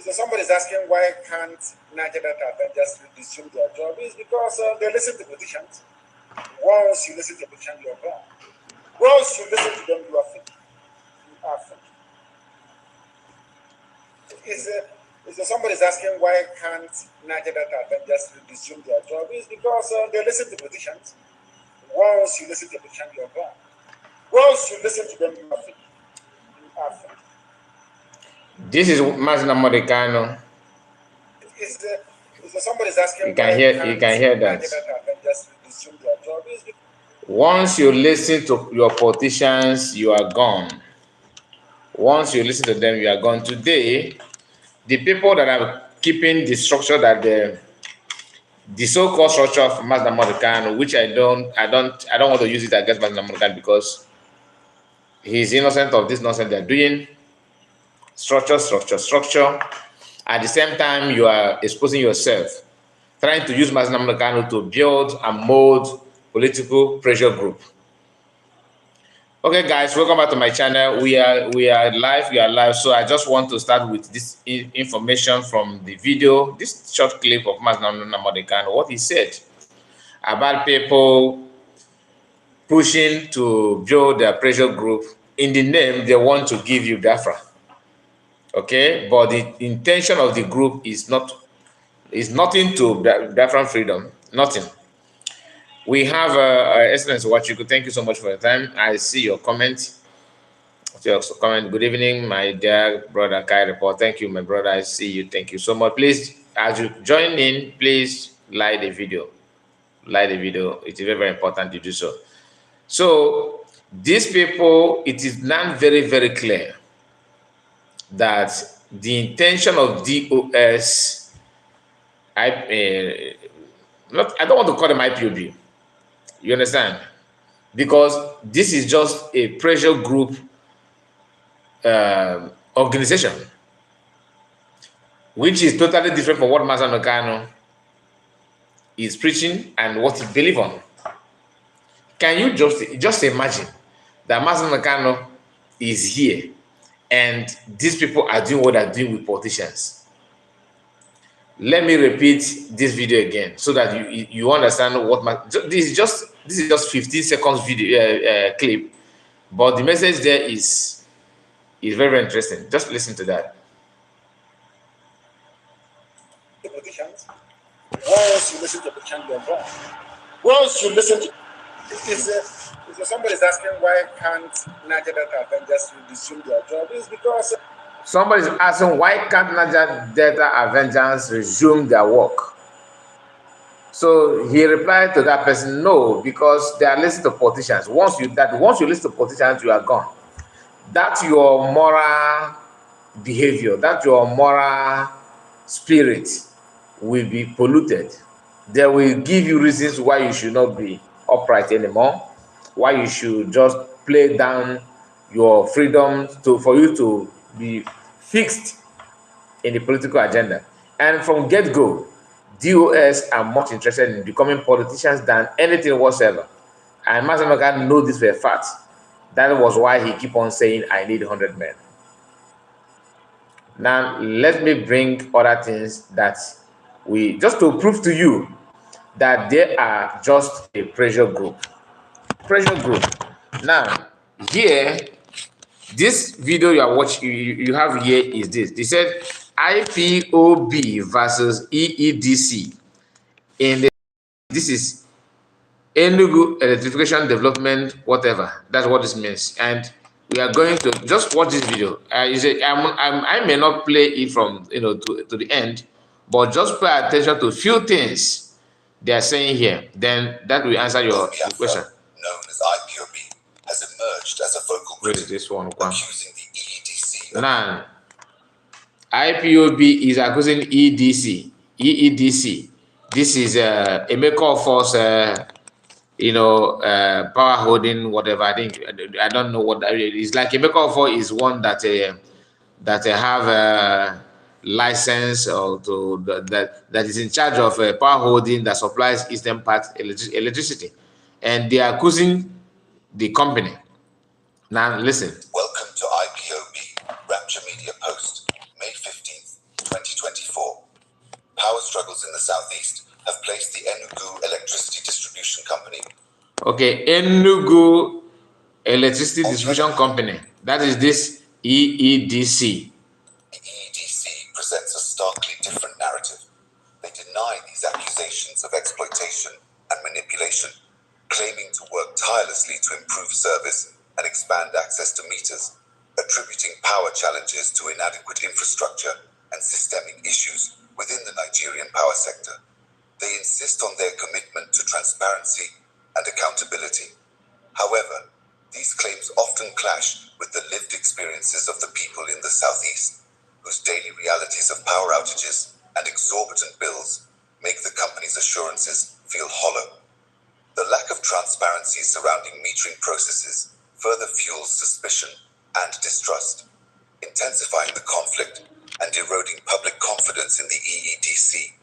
So somebody's asking why can't Niger Delta just resume their job? Is because they listen to politicians. Once you listen to politicians, you're gone. Once you listen to them, you are fit. You are fit. Is somebody's asking why can't Niger Delta just resume their job? Is because they listen to politicians. Once you listen to politicians, you're gone. Once you listen to them, you are fit. You are fit. This is Mazina Modicano. Somebody's asking you can hear that. Just resume their job. Once you listen to your politicians, you are gone. Once you listen to them, you are gone. Today, the people that are keeping the structure that the so-called structure of Mazina Modicano, which I don't want to use it against Mazina Modicano because he's innocent of this nonsense they're doing. Structure. At the same time, you are exposing yourself, trying to use Mazina Modicano to build and mold political pressure group. Okay, guys, welcome back to my channel. We are live. So I just want to start with this information from the video, this short clip of Mazina Modicano, what he said about people pushing to build their pressure group. In the name, they want to give you Biafra. Okay, but the intention of the group is nothing to Biafran freedom, nothing. We have Excellence Wachuku. Thank you so much for your time. I see your comment. Good evening, my dear brother Kai Report. Thank you, my brother. I see you. Thank you so much. Please, as you join in, please like the video. Like the video. It is very, very important to do so. So these people, it is now very, very clear that the intention of DOS, I don't want to call them IPOB. You understand? Because this is just a pressure group organization, which is totally different from what Mazina Modicano is preaching and what he believes on. Can you just imagine that Mazina Modicano is here and these people are doing what they're doing with politicians? Let me repeat this video again so that you understand what this is just 15 seconds video clip, but the message there is very, very interesting. Just listen to that. The politicians. Once you listen to the politicians, you're gone. Once you listen to somebody's asking why can't Niger Delta just resume their job? Is because somebody's asking why can't Niger Delta Avengers resume their work. So he replied to that person, no, because they are listening to politicians. Once you listen to politicians, you are gone. That's your moral behavior, that your moral spirit will be polluted. They will give you reasons why you should not be upright anymore, why you should just play down your freedom for you to be fixed in the political agenda. And from get-go, DOS are much interested in becoming politicians than anything whatsoever. And Mazina Modicano knows this for a fact. That was why he keep on saying, I need 100 men. Now, let me bring other things that just to prove to you that they are just a pressure group. Now, here, this video you are watching, you have here is this. They said IPOB versus EEDC. This is Enugu Electrification Development, whatever. That's what this means. And we are going to just watch this video. I may not play it from to the end, but just pay attention to a few things they are saying here. Then that will answer your question. Known as IPOB has emerged as a vocal critic, this one accusing the EEDC. Now, IPOB is accusing EEDC. This is a maker force, power holding, whatever. I don't know what that is. It's like a maker force is one that have a license or that is in charge of power holding that supplies Eastern Part electricity, and they are accusing the company. Now listen. Welcome to IPOB Rapture Media Post, May 15th, locals in the southeast have placed the Enugu Electricity Distribution Company. Okay, Enugu Electricity Distribution Company. That is this EEDC. The EEDC presents a starkly different narrative. They deny these accusations of exploitation and manipulation, claiming to work tirelessly to improve service and expand access to meters, attributing power challenges to inadequate infrastructure and systemic issues within the Nigerian power sector. They insist on their commitment to transparency and accountability. However, these claims often clash with the lived experiences of the people in the southeast, whose daily realities of power outages and exorbitant bills make the company's assurances feel hollow. The lack of transparency surrounding metering processes further fuels suspicion and distrust, intensifying the conflict and eroding public confidence in the EEDC.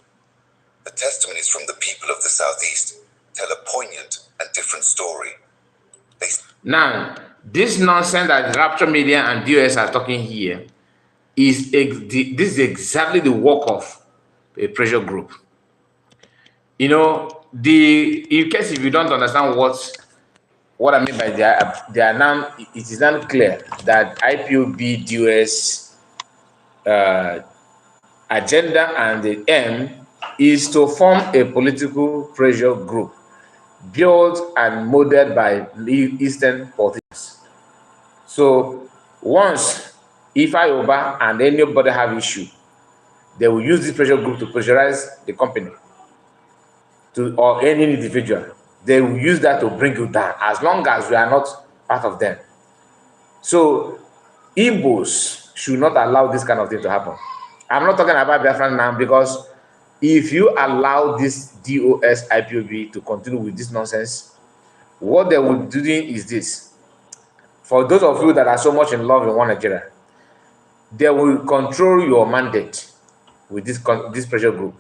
The testimonies from the people of the southeast tell a poignant and different story. Now, this nonsense that Rapture Media and DOS are talking here is this is exactly the work of a pressure group. You know, in case if you don't understand what I mean by they are now, it is now clear that IPOB DOS agenda and the aim is to form a political pressure group built and modeled by Eastern politicians. So once Ifa Yoba and anybody have issue, they will use this pressure group to pressurize the company or any individual. They will use that to bring you down as long as we are not part of them. So Igbos should not allow this kind of thing to happen. I'm not talking about Biafran now, because if you allow this DOS IPOB to continue with this nonsense, what they will do is this. For those of you that are so much in love in one Nigeria, they will control your mandate with this pressure group.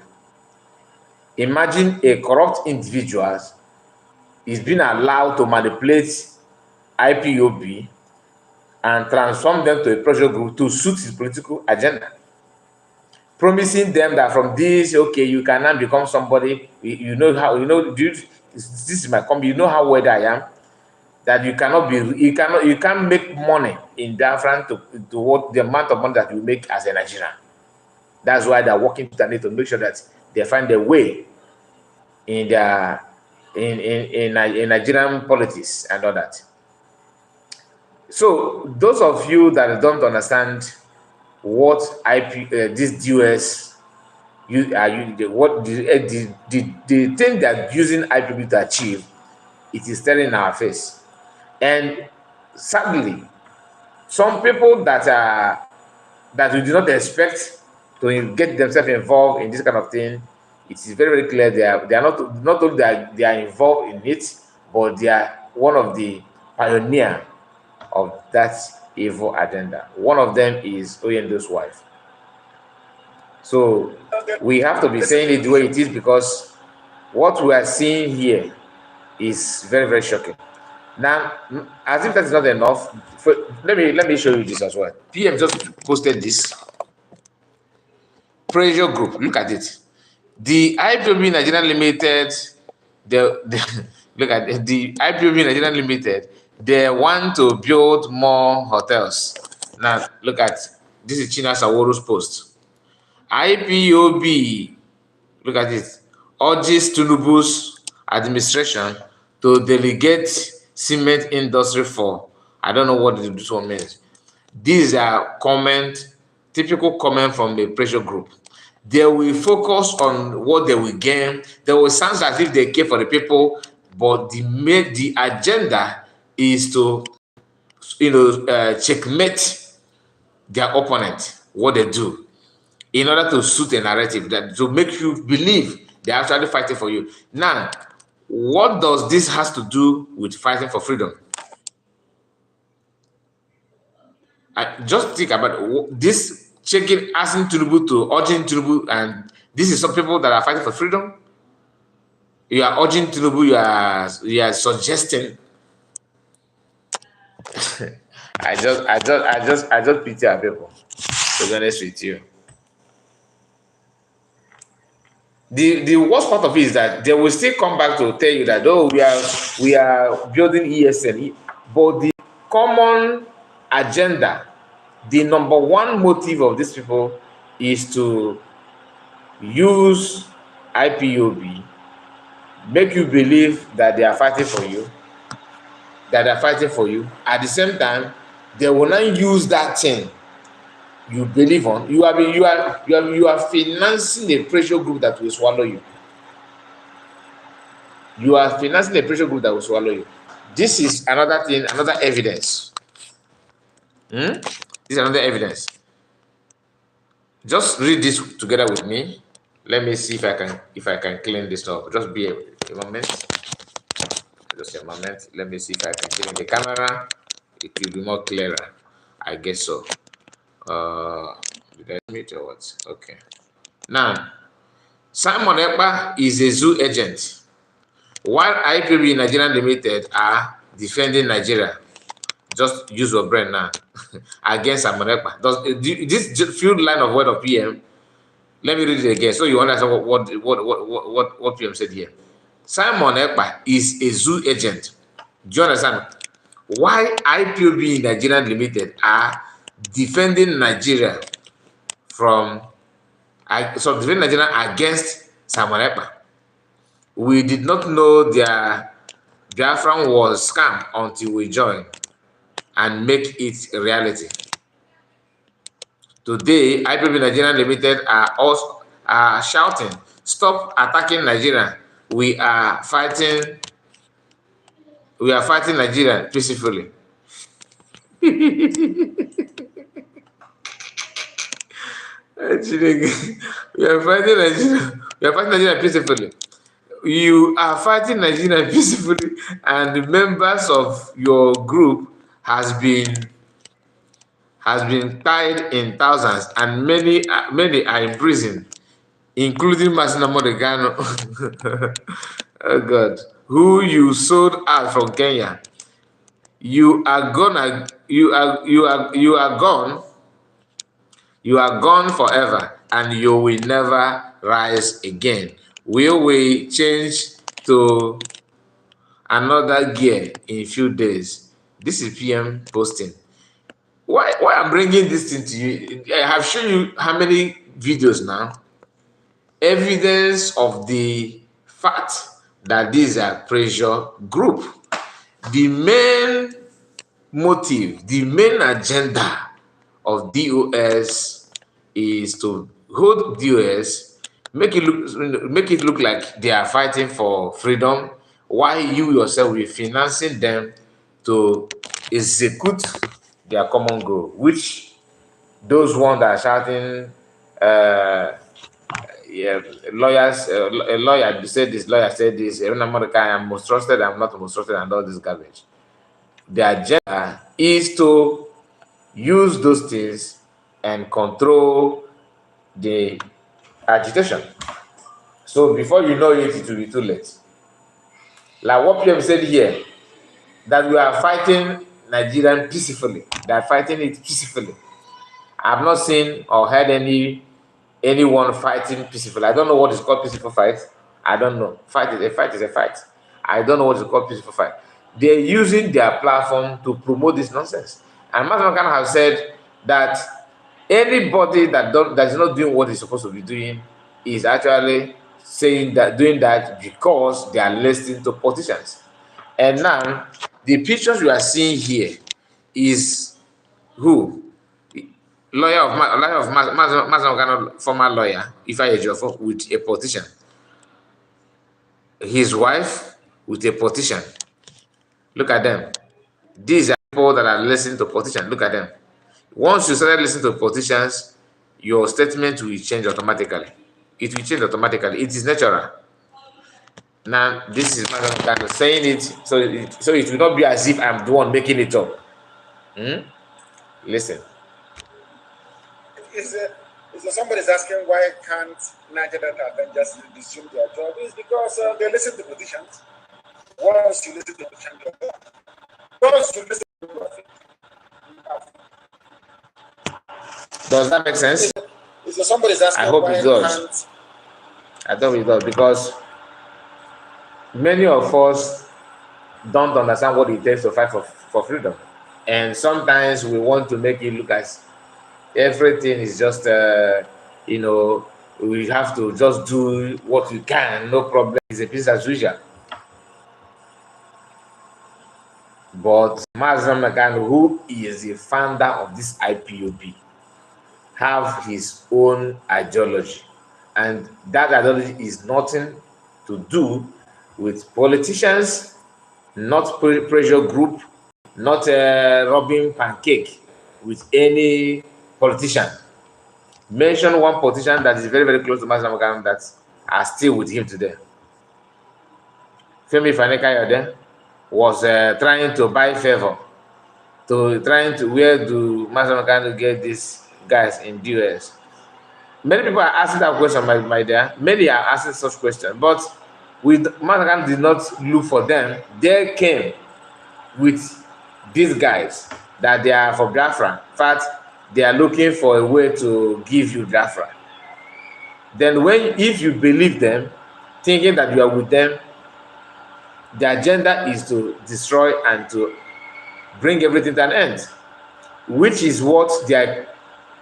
Imagine a corrupt individual is being allowed to manipulate IPOB and transform them to a pressure group to suit his political agenda, promising them that from this, okay, you can now become somebody. You know how, dude, this is my company. You know how well I am. That you can't make money in Biafran to what the amount of money that you make as a Nigerian. That's why they're working to make sure that they find a way in their in Nigerian politics and all that. So those of you that don't understand what this DOS the thing that using IPOB to achieve, it is staring in our face. And sadly, some people that we do not expect to get themselves involved in this kind of thing, it is very, very clear they are not only that they are involved in it, but they are one of the pioneers of that evil agenda. One of them is Oyendo's wife. So we have to be saying it the way it is, because what we are seeing here is very, very shocking. Now, as if that's not enough, let me show you this as well. PM just posted this pressure group. Look at it. The IPOB Nigeria Limited, look at the IPOB Nigeria Limited. They want to build more hotels. Now, look at this is China Saworu's post. IPOB, look at it, urges Tinubu's administration to delegate cement industry for, I don't know what this one means. These are typical comment from the pressure group. They will focus on what they will gain. They will sound as if they care for the people, but the agenda is to, checkmate their opponent, what they do, in order to suit a narrative, that to make you believe they're actually fighting for you. Now, what does this has to do with fighting for freedom? Just think about this, asking Tinubu to urging Tinubu, and this is some people that are fighting for freedom. You are urging Tinubu, you are suggesting. I just pity our people, to be honest with you. The worst part of it is that they will still come back to tell you that, oh, we are building ESN, but the common agenda, the number one motive of these people is to use IPOB, make you believe that they are fighting for you, At the same time, they will not use that thing you believe on. You are financing a pressure group that will swallow you. You are financing a pressure group that will swallow you. This is another thing, another evidence. This is another evidence. Just read this together with me. Let me see if I can clean this up. Just be a moment. Just a moment. Let me see if I can clean the camera. It will be more clearer. I guess so. Did I meet or what? Okay. Now, Simon Ekpa is a zoo agent, while IPOB Nigeria Limited are defending Nigeria. Just use your brain now. Against Simon Ekpa. This few line of word of PM. Let me read it again so you understand what PM said here. Simon Ekpa is a zoo agent. Do you understand? Why IPOB Nigeria Limited are defending Nigeria defending Nigeria against Simon Ekpa. We did not know their Biafran was scam until we joined and make it a reality. Today, IPOB Nigeria Limited are shouting, "Stop attacking Nigeria! We are fighting Nigeria peacefully." We are fighting Nigeria peacefully. You are fighting Nigeria peacefully, and the members of your group has been tied in thousands, and many are in prison, including Masina Modegano, oh God, who you sold out from Kenya. You are gone forever, and you will never rise again. Will we change to another gear in a few days? This is PM posting. Why I'm bringing this thing to you? I have shown you how many videos now. Evidence of the fact that these are pressure group. The main motive, the main agenda of DOS is to hold DOS, make it look like they are fighting for freedom, while you yourself will be financing them to execute their common goal, which those ones that are shouting, lawyers, a lawyer said this, lawyer said this, I'm most trusted, I'm not most trusted, and all this garbage. The agenda is to use those things and control the agitation. So before you know it, it will be too late. Like what PM said here, that we are fighting Nigeria peacefully. They are fighting it peacefully. I have not seen or heard anyone fighting peacefully. I don't know what is called peaceful fight. I don't know. Fight is a fight. I don't know what is called peaceful fight. They're using their platform to promote this nonsense. And Master Makano has said that anybody that is not doing what he's supposed to be doing is actually doing that because they are listening to politicians. And now the pictures you are seeing here is who? Lawyer of Master Makano, former lawyer, Ifeanyi Ejiofor, with a politician. His wife with a politician. Look at them. These are people that are listening to politicians. Look at them. Once you start listening to politicians, your statement will change automatically. It will change automatically. It is natural. Now, this is my kind of saying it, so it will not be as if I'm the one making it up. Listen. If somebody's asking why can't Nigeria then just resume their job, it's because they listen to politicians. Once you listen to politicians, once you listen to politicians, does that make sense? If somebody's asking I hope why it does. I thought we thought because many of us don't understand what it takes to fight for freedom. And sometimes we want to make it look as everything is just, we have to just do what we can, no problem. It's a business as usual. But Mazam Nakan, who is the founder of this IPOB, have his own ideology. And that ideology is nothing to do with politicians, not pressure group, not rubbing pancake with any politician. Mention one politician that is very, very close to Mazam Nakan that are still with him today. Femi Fani-Kayode was trying to buy favor, trying to where do Mazam Nakan get these guys in the US. Many people are asking that question, my dear. Many are asking such questions, but with Mazam Nakan did not look for them. They came with these guys that they are for Biafra. In fact, they are looking for a way to give you Biafra. Then if you believe them, thinking that you are with them, the agenda is to destroy and to bring everything to an end, which is what they are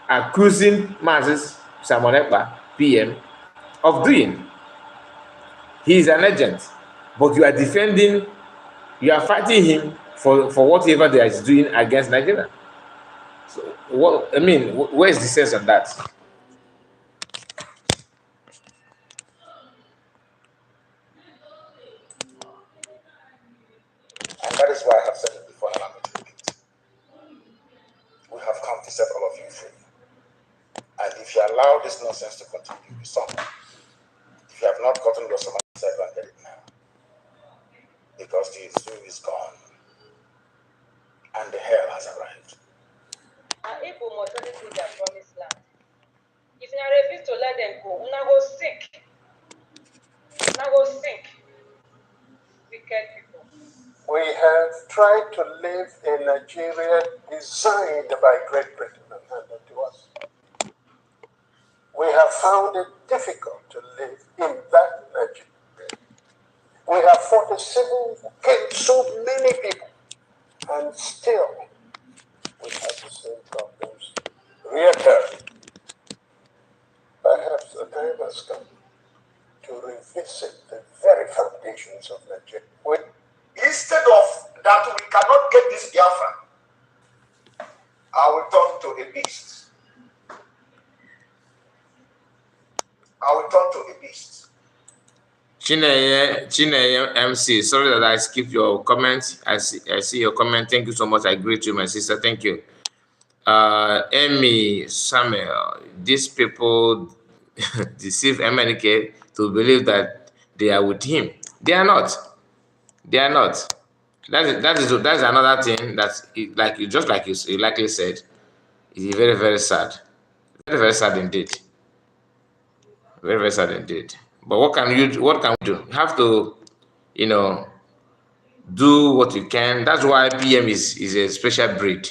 accusing Moses Simon Ekpa, PM, of doing. He is an agent, but you are defending, you are fighting him for whatever they are doing against Nigeria. So, where is the sense of that? And that is why I have said it before and I'm going to repeat. We have come to set all of you free. And if you allow this nonsense to continue, you'll be sorry. If you have not gotten your stomach, go and get it now. Because the zoo is gone. And the hell has arrived. Our people must only do their promised land. If you refuse to let them go, una go sink. Una go sink. Wicked people. We have tried to live in Nigeria designed by Great Britain and handed to us. We have found it difficult to live in that Nigeria. We have fought a civil war, killed so many people, and still we have the same problems reoccurring. Perhaps the time has come to revisit the very foundations of Nigeria. Instead of that, we cannot get this Biafra, I will turn to a beast. I will turn to a beast. Chineye MC, sorry that I skipped your comment. I see your comment. Thank you so much. I agree to you, my sister. Thank you. Amy Samuel, these people deceive MNK to believe that they are with him. They are not. They are not. That is another thing that, like you likely said, is very, very sad. Very, very sad indeed. Very, very sad indeed. But what can we do? You have to, do what you can. That's why PM is a special breed.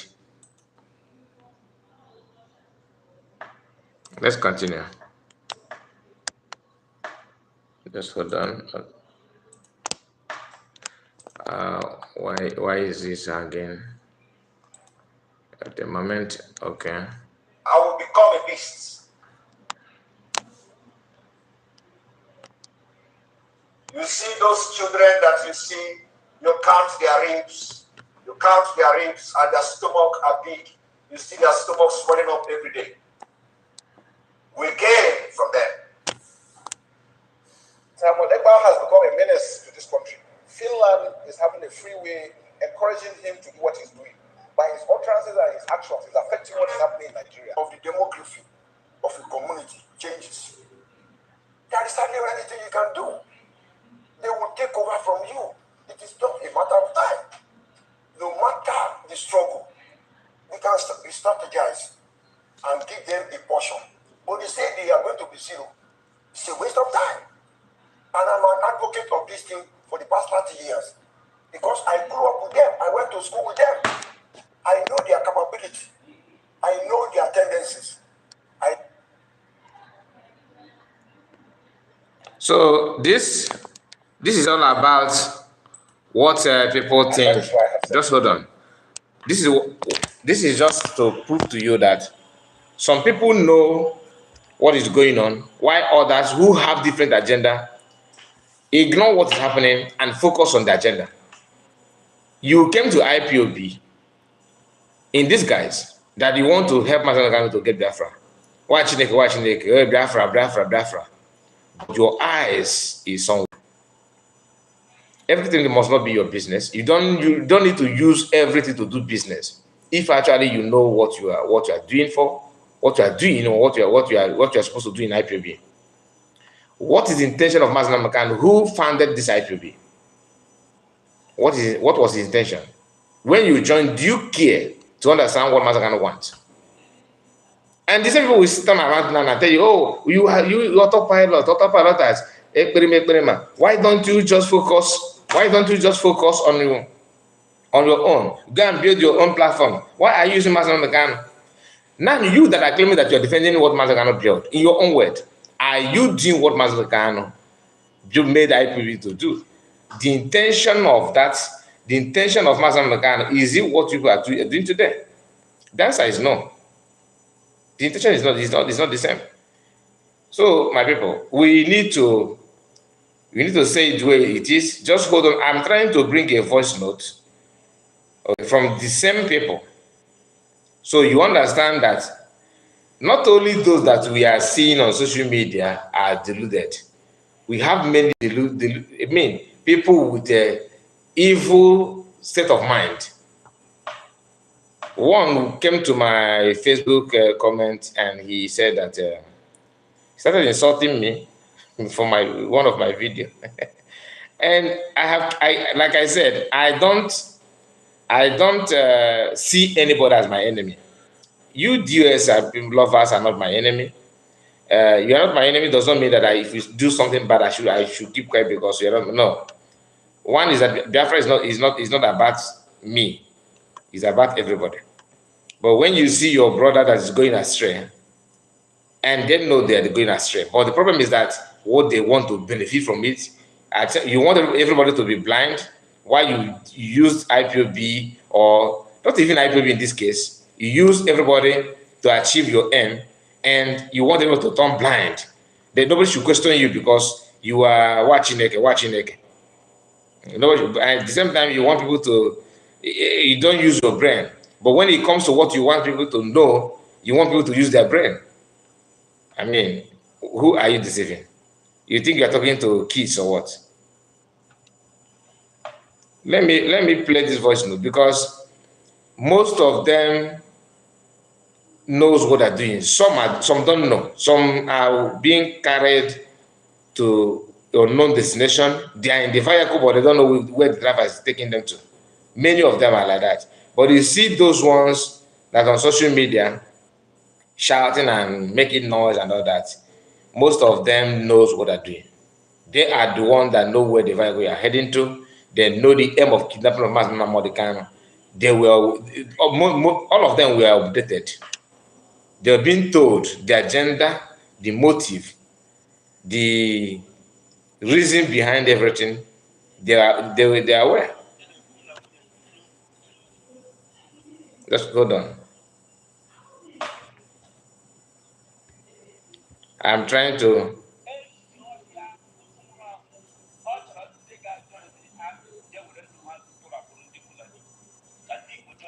Let's continue. Just hold on. Why is this again? At the moment, okay. I will become a beast. You see those children that you see, you count their ribs, and their stomach are big. You see their stomach swelling up every day. We gain from them. Simon Ekpa has become a menace to this country. Finland is having a free way, encouraging him to do what he's doing. By his utterances and his actions, he's affecting what is happening in Nigeria. Of the demography of the community changes. There is hardly anything you can do. They will take over from you. It is not a matter of time. No matter the struggle, we can strategize and give them a portion. But they say they are going to be zero. It's a waste of time. And I'm an advocate of this thing for the past 30 years. Because I grew up with them. I went to school with them. I know their capability. I know their tendencies. So this is all about what people think. Just hold on. This is just to prove to you that some people know what is going on, while others who have different agenda ignore what is happening and focus on the agenda. You came to IPOB in disguise that you want to help Mazen to get Biafra. Why Chineke, Biafra. But your eyes is somewhere. Everything must not be your business. You don't need to use everything to do business. If actually you know what you are doing for, what you are doing, or what you are supposed to do in IPOB. What is the intention of Mazen Makan? Who founded this IPOB? What was his intention? When you joined, do you care to understand what Mazen Makan wants? And these people will sit around now and tell you, oh, you autopilot as why don't you just focus? Why don't you just focus on your own? Go and build your own platform. Why are you using Mazen Makan? Now you that are claiming that you're defending what Mazen Makan built, in your own word, are you doing what Mazen Makan made IPOB to do? The intention of Mazen Makan, is it what people are doing today? The answer is no. The intention is not the same. So, my people, we need to say it the way it is. Just hold on. I'm trying to bring a voice note from the same people. So you understand that not only those that we are seeing on social media are deluded. We have many people with an evil state of mind. One came to my Facebook comment and he said that he started insulting me for one of my videos. And like I said, I don't see anybody as my enemy. You DS lovers are not my enemy. You are not my enemy does not mean that if you do something bad, I should keep quiet because you're not. No. One is that Biafra is not about me. It's about everybody. But when you see your brother that is going astray, and they know they're going astray, but the problem is that what they want to benefit from it, you want everybody to be blind. Why you use IPOB, or not even IPOB in this case, you use everybody to achieve your aim, and you want everyone to turn blind. Then nobody should question you because you are watching it. You know, at the same time, you want people to, you don't use your brain. But when it comes to what you want people to know, you want people to use their brain. I mean, who are you deceiving? You think you're talking to kids or what? Let me play this voice note because most of them knows what they're doing. Some don't know. Some are being carried to unknown destination. They are in the vehicle, but they don't know where the driver is taking them to. Many of them are like that. But you see those ones that on social media shouting and making noise and all that, most of them knows what they're doing. They are the ones that know where the vehicle are heading to. They know the aim of kidnapping of Mazen Nnamdi Kanu. They were, all of them were updated. They were being told the agenda, the motive, the reason behind everything. They are aware. Just hold on. I'm trying to.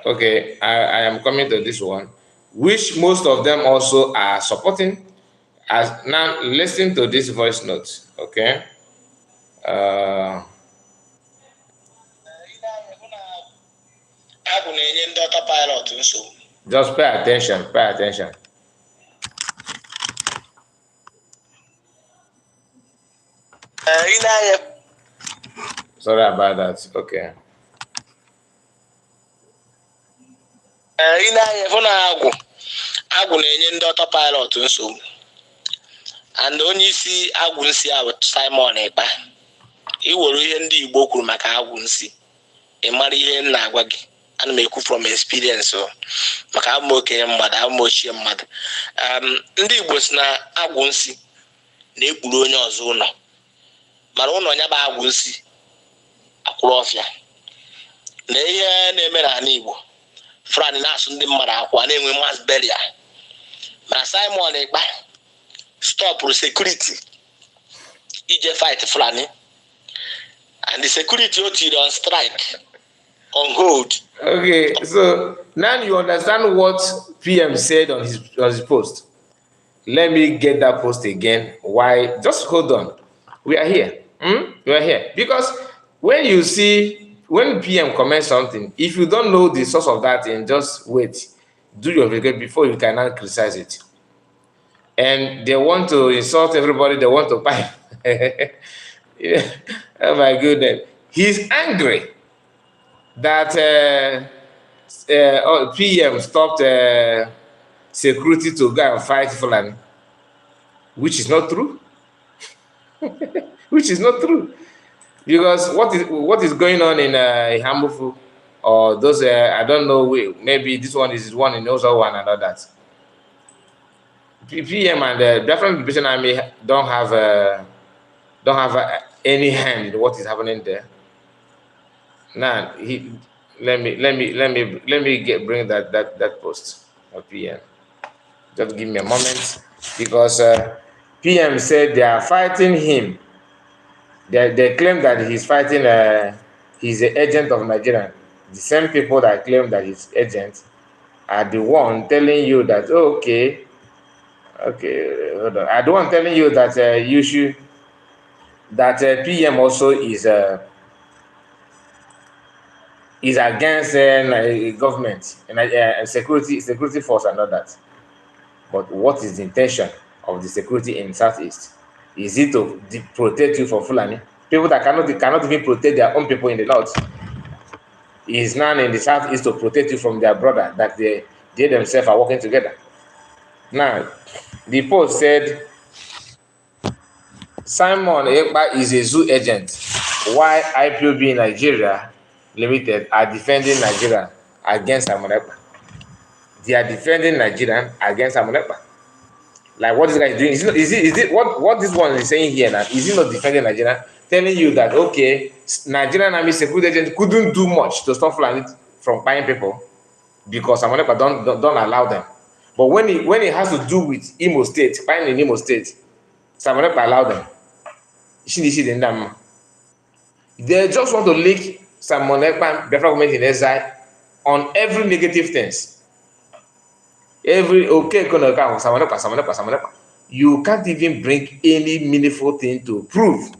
Okay, I am coming to this one, which most of them also are supporting. As now, listen to this voice note. Okay. Just pay attention. Pay attention. Sorry about that. Okay. Agwụ na-enye ndị autopilot nsogbu. And onye isi agwụ nsị a Simon Ekpa. I were ihe ndị Igbo kwuru maka agwụ nsị. Ị mara ihe m na-agwa gị. Ana m ekwu from experience maka abụ m okenye mmadụ, abụ m ochie mmadụ. Ndị Igbo si na agwụ nsị na-ekpuru onye ọzọ ụlọ. mana ụlọ nya bụ agwụ nsi akwụrụ ọfịa na ihe na-eme n'ala Igbo Fulani na-asụ ndị mmadụ akwa na-enwe mass burial mana Simon Ekpa stop security ije fight Fulani and the security otiri on strike on hold. Okay, so now you understand what PM said on his post. Let me get that post again. Why? Just hold on. We are here. We are here because when you see when PM comments something, if you don't know the source of that thing, just wait. Do your research before you cannot criticize it. And they want to insult everybody. They want to pipe. Yeah. Oh my goodness. He's angry that PM stopped security to go and fight Fulani, which is not true. Which is not true. Because what is going on in Hambufu or those I don't know, maybe this one is one in Ozo one and all that. PM and the Biafran Liberation Army don't have any hand in what is happening there. Now let me bring that post of PM. Just give me a moment because PM said they are fighting him. They claim that he's fighting. He's an agent of Nigeria. The same people that claim that he's agent are the one telling you that okay, hold on. Are the one telling you that you should that PM also is against government and security force and all that. But what is the intention of the security in Southeast? Is it to protect you from Fulani? People that cannot even protect their own people in the north. Is now in the Southeast to protect you from their brother that they themselves are working together. Now, the post said Simon Ekpa is a zoo agent. Why IPOB Nigeria Limited are defending Nigeria against Simon Ekpa? They are defending Nigeria against Simon Ekpa. Like what this guy is doing? Is it what this one is saying here now? Is he not defending Nigeria? Telling you that okay, Nigerian army security agent couldn't do much to stop Fulani from buying people because Simon Ekpa don't allow them. But when it has to do with Imo State, buying in Imo State, Simon Ekpa allow them. They just want to link Simon Ekpa, Biafra government in exile on every negative things. Every Simon Ekpa. You can't even bring any meaningful thing to prove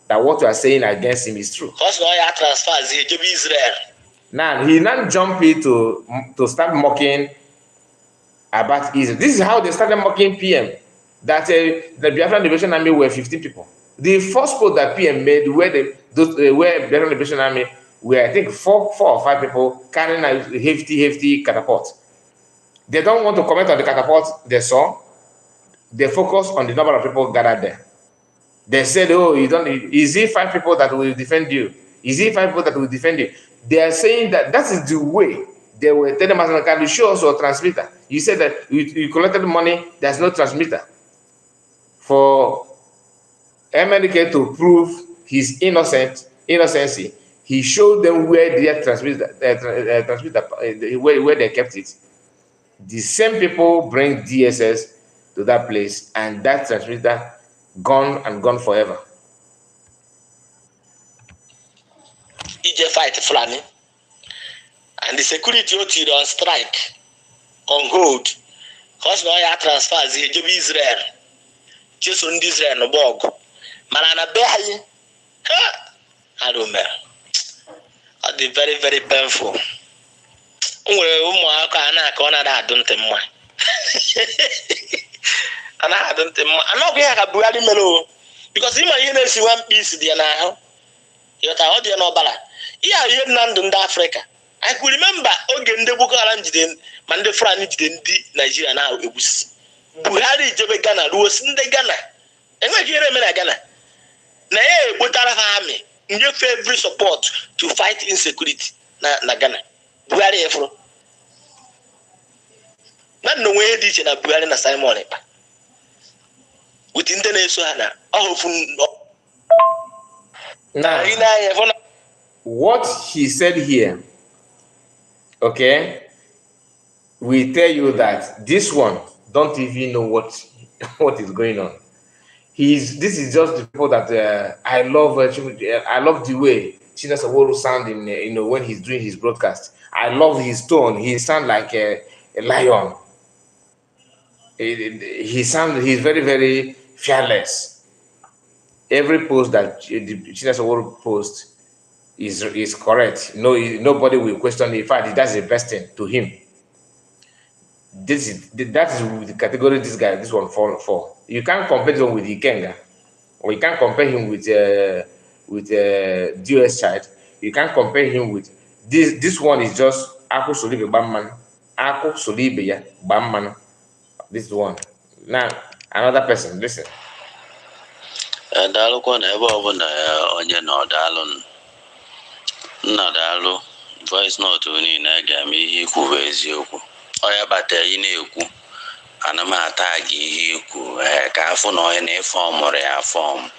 that what you are saying against him is true. Now he now jump in to start mocking about Israel. This is how they started mocking PM. That the Biafran Liberation Army were 15 people. The first post that PM made where Biafran Liberation Army were, I think, four or five people carrying a hefty catapult. They don't want to comment on the catapult they saw. They focus on the number of people gathered there. They said, "Oh, is it 5 people that will defend you? Is it 5 people that will defend you?" They are saying that is the way they were telling us, "Can you show us a transmitter?" You said that you collected money. There's no transmitter. For MNK to prove his innocency, he showed them where their transmitter, where they kept it. The same people bring DSS to that place, and that transmitter gone forever. EJ fight Fulani, and the security on strike, on hold. Because now you transfers here to Israel. Just on Israel no bog. Manana Behi. I don't know. It's very, very painful. I'm not going to Buhari Melo because he might see one piece there now. You're the Nobala. Yeah, you're not in Africa. I could remember again the Boko Haram didn't man the Fulani didn't Nigeria now. It was Buhari Jebe Ghana, who was in the Ghana. And what you remember Ghana? Nay, Butara army, your favorite support to fight insecurity na Ghana. Buhari Efro. Not no way this in a Buhari na Simon Ekpa. Within the nation, Now, what he said here, okay, we tell you that this one don't even know what is going on. This is just the people that I love. I love the way Chinasa Sowore sound in when he's doing his broadcast. I love his tone. He sound like a lion. He's very, very fearless. Every post that Chinasa Sowore posts is correct. Nobody will question it. In fact, that's the best thing to him. That is the category this one fall for. You can't compare this one with Ikenga, or you can't compare him with DOS Child. You can't compare him with this one is just Aku Solibe Bamman. Aku Solibe ya Bamman. This one. Now another person, listen. Dalu kwa na ebe ọbụla onye nọ daalụ nna daalụ voice note niile aga m ihe ikwu bụ eziokwu onye bata ị na-ekwu ana m ata gị ihe ikwu ka afọ na onye na fọm ya fọm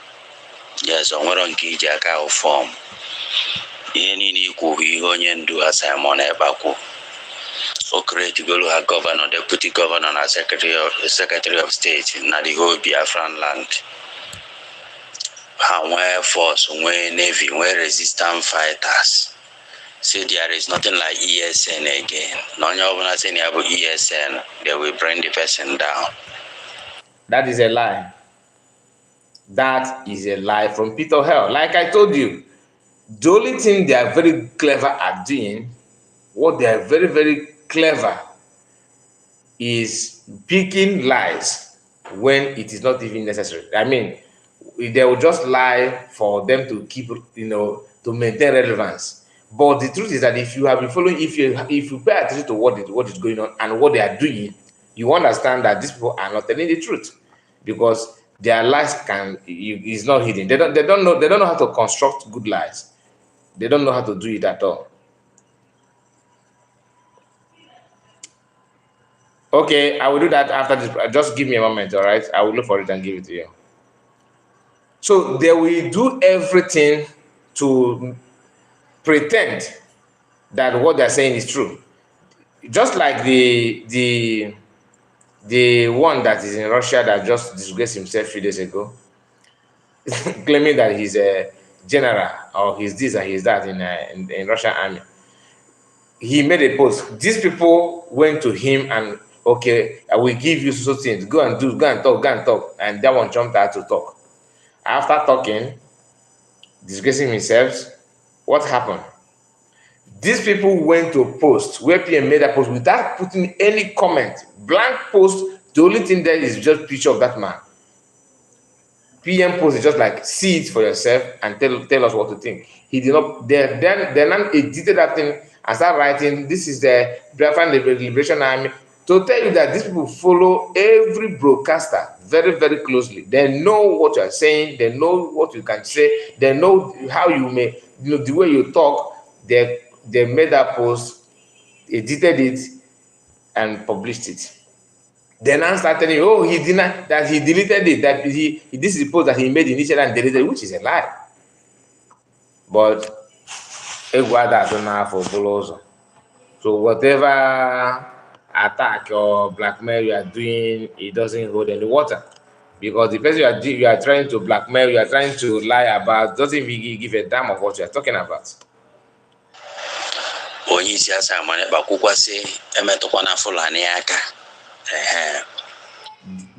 yes onwere nke iji aka fọm ihe niile ikwu bụ ihe onye ndu Simon Ekpa o creategolu ha governor, deputy governor na secretary of state na the whole Biafran land. Where force, where navy, where resistance fighters. So there is nothing like ESN again. None of us saying about ESN, they will bring the person down. That is a lie. That is a lie from pit of hell. Like I told you, the only thing they are very clever at doing, what they are very, very clever is picking lies when it is not even necessary. I mean, they will just lie for them to keep, to maintain relevance. But the truth is that if you have been following, if you pay attention to what is going on and what they are doing, you understand that these people are not telling the truth, because their lies is not hidden. They don't know how to construct good lies. They don't know how to do it at all. Okay, I will do that after this. Just give me a moment, all right? I will look for it and give it to you. So they will do everything to pretend that what they're saying is true. Just like the one that is in Russia that just disgraced himself 3 days ago, claiming that he's a general or he's this and he's that in Russian army. He made a post. These people went to him and, okay, I will give you so things. Go and talk. And that one jumped out to talk. After talking, disgracing himself, what happened? These people went to post where PM made a post without putting any comment. Blank post. The only thing there is just picture of that man. PM post is just like, see it for yourself and tell us what to think. He did not. Then edited that thing and started writing, this is the Biafran Liberation Army, to tell you that these people follow every broadcaster very, very closely. They know what you are saying. They know what you can say. They know how you may, the way you talk. They made that post, edited it, and published it. Then now start telling you, oh, he denied that he deleted it, that this is the post that he made initially and deleted, which is a lie. But so whatever attack or blackmail you are doing, it doesn't hold any water, because the person you are trying to blackmail, you are trying to lie about, doesn't even give a damn of what you are talking about.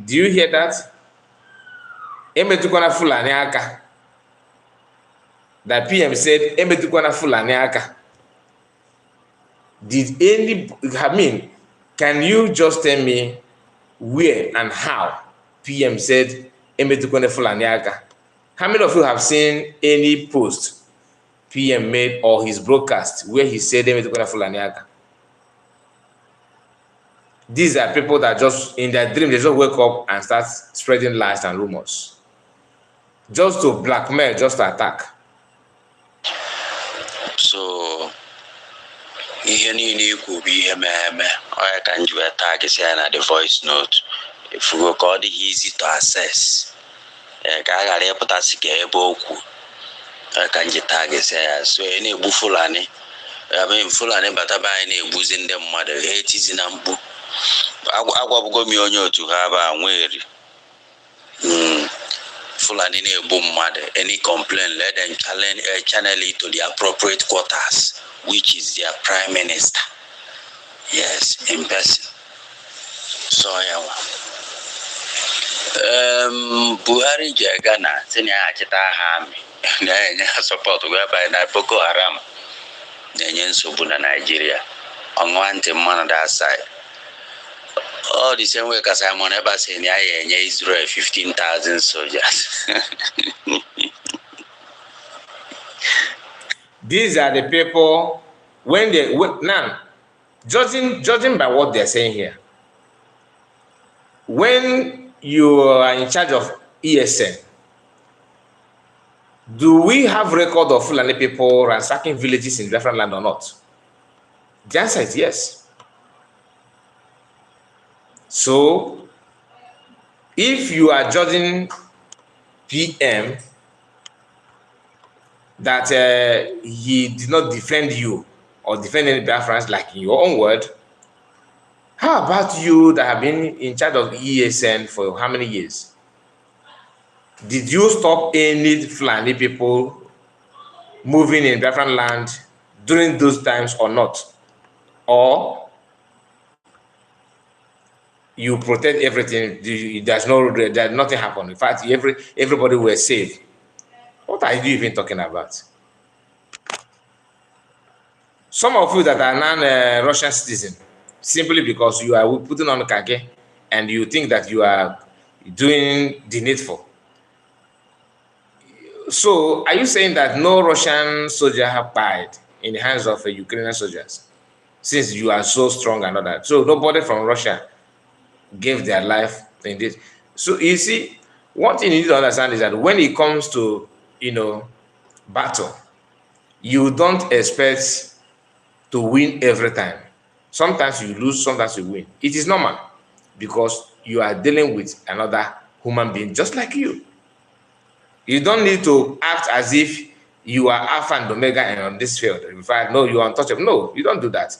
Do you hear that? That PM said, can you just tell me where and how PM said, how many of you have seen any post PM made or his broadcast where he said, these are people that just, in their dream, they just wake up and start spreading lies and rumors. Just to blackmail, just to attack. So, you could be a man, or can you attack the voice note? If you go call it easy to access, a guy got a ka nji target ya so ene egbu Fulani Fulani bataba anyị na-egbuzi ndị mmadụ ha etizi na mkpu agwabụgo m onye otu ha ba nweri Fulani na-egbu mmadụ any complaint let them channel it to the appropriate quarters which is their prime minister yes in person so Buhari je Ghana sini achịta ha amị na-enye support whereby na Boko Haram na-enye nsogbu na Nigeria on one man that side all the same way as Simon Ekpa saying enye Israel 15,000 soldiers. These are the people when they now judging by what they're saying here. When you are in charge of ESN, do we have record of Fulani people ransacking villages in different land or not? The answer is yes. So, if you are judging PM that he did not defend you or defend any Biafrans like in your own word, how about you that have been in charge of ESN for how many years? Did you stop any Fulani people moving in different land during those times or not? Or you protect everything, there's nothing happened. In fact, everybody were safe. What are you even talking about? Some of you that are non-Russian citizens, simply because you are putting on khaki and you think that you are doing the needful. So, are you saying that no Russian soldier have died in the hands of Ukrainian soldiers? Since you are so strong and all that. So, nobody from Russia gave their life in this. So, you see, one thing you need to understand is that when it comes to, battle, you don't expect to win every time. Sometimes you lose, sometimes you win. It is normal because you are dealing with another human being just like you. You don't need to act as if you are Alpha and Omega on this field. In fact, no, you are untouchable. No, you don't do that.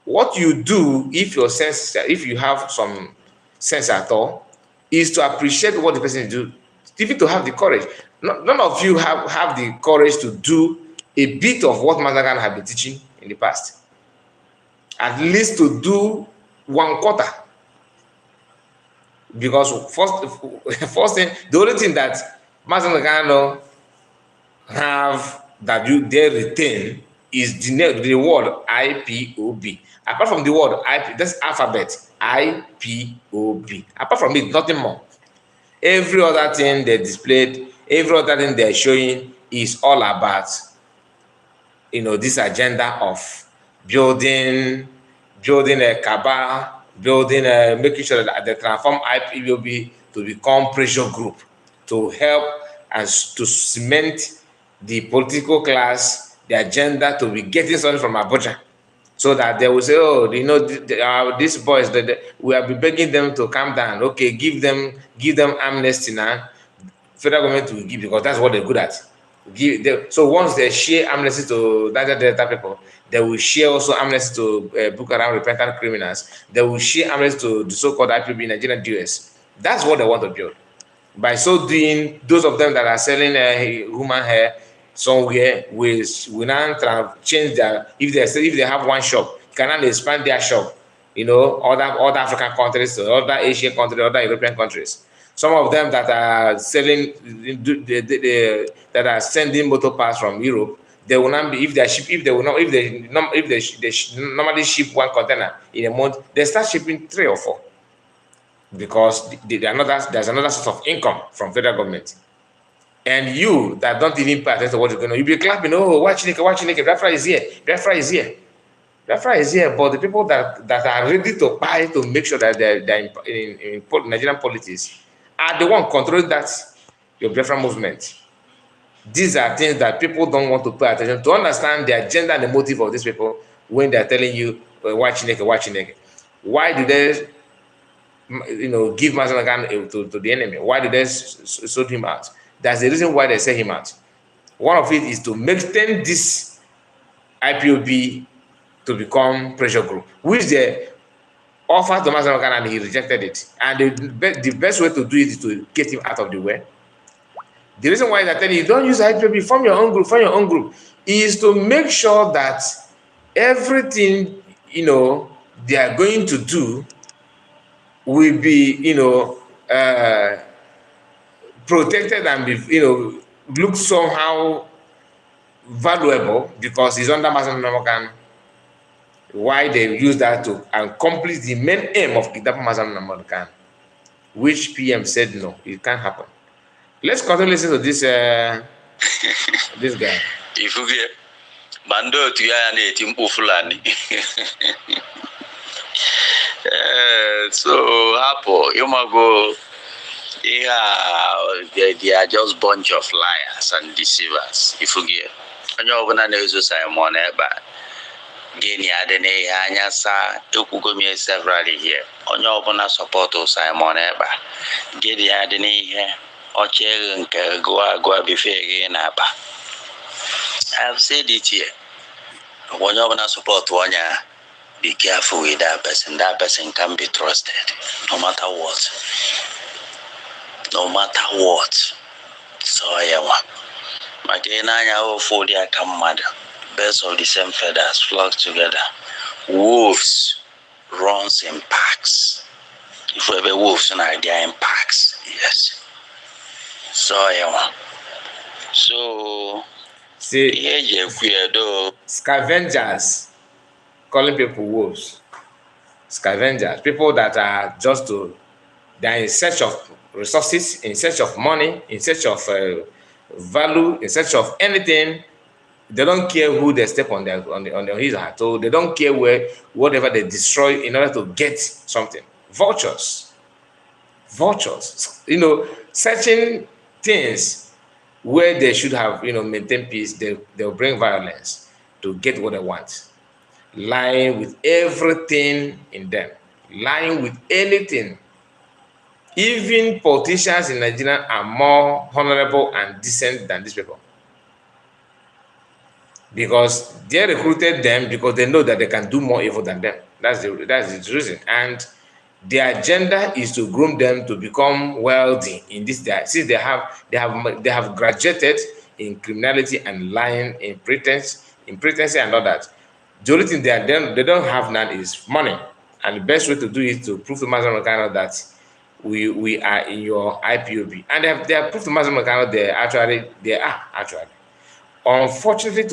What you do, if you have some sense at all, is to appreciate what the person is doing, even to have the courage. None of you have the courage to do a bit of what Mazagan have been teaching in the past. At least to do 1/4. Because first thing, the only thing that Mazanagano have that they retain is the word IPOB. Apart from the word IP, that's alphabet IPOB. Apart from it, nothing more. Every other thing they displayed, every other thing they're showing is all about, this agenda of building a cabal, making sure that they transform IPOB to become pressure group to help as to cement the political class, the agenda to be getting something from Abuja, so that they will say, oh, these boys, we have been begging them to calm down. Okay, give them amnesty now. Federal government will give, because that's what they're good at. So once they share amnesty to Niger Delta people, they will share also amnesty to Boko Haram repentant criminals. They will share amnesty to the so-called IPOB Nigerian DOS. That's what they want to build. By so doing, those of them that are selling human hair somewhere will now try to change their, if they have one shop, can now expand their shop, other African countries, other Asian countries, other European countries. Some of them that are selling, that are sending motor parts from Europe, they will not be, if they normally ship one container in a month, they start shipping 3 or 4. Because there's another source of income from federal government. And you that don't even pay attention to what you're going to, you'll be clapping, oh, watch Nike, Biafra is here, Biafra is here. Biafra is here, but the people that are ready to buy to make sure that they're in Nigerian politics are the one controlling that, your Biafra movement. These are things that people don't want to pay attention to understand the agenda and the motive of these people when they're telling you, watch Nike. Why do they give Mazanagan to the enemy? Why did they sort him out? That's the reason why they sell him out. One of it is to extend this IPOB to become pressure group, which they offered to Mazi Nnamdi Kanu and he rejected it. And the best way to do it is to get him out of the way. The reason why they're telling you don't use IPOB, form your own group, is to make sure that everything they are going to do will be protected and be look somehow valuable because it's under Mazi Nnamdi Kanu. Why they use that to accomplish the main aim of kidnapping Mazi Nnamdi Kanu, which PM said no, it can't happen. Let's continue listening to this this guy. If you get Bando to ya Fulani. So Apple, you might go. Yeah, they are just bunch of liars and deceivers. If you get, and you're gonna know Simon Eba. Gini adene anya sa ekugomi severally here. Onye obuna support Simon Eba. Gini adene here. Oche nke go before again aba. I've said it here. Onye obuna support onya. Be careful with that person. That person can be trusted, no matter what. No matter what. So yeah, Makina ya for their command. Birds of the same feathers flock together. Wolves runs in packs. If we have wolves now, they are in packs. Yes. So yeah. So see, yeah, scavengers calling people wolves. Scavengers, people that are they're in search of resources, in search of money, in search of value, in search of anything. They don't care who they step on his or her toe. They don't care whatever they destroy in order to get something. Vultures, searching things where they should have, maintain peace. They'll bring violence to get what they want. Lying with everything in them, lying with anything. Even politicians in Nigeria are more honorable and decent than these people. Because they recruited them because they know that they can do more evil than them. That's the reason. And their agenda is to groom them to become wealthy in this day. Since they have graduated in criminality and lying, in pretense and all that. The only thing they don't have now is money. And the best way to do it is to prove to Mazi Nnamdi Kanu that we are in your IPOB. And they have proved to Mazi Nnamdi Kanu they are actually. Unfortunately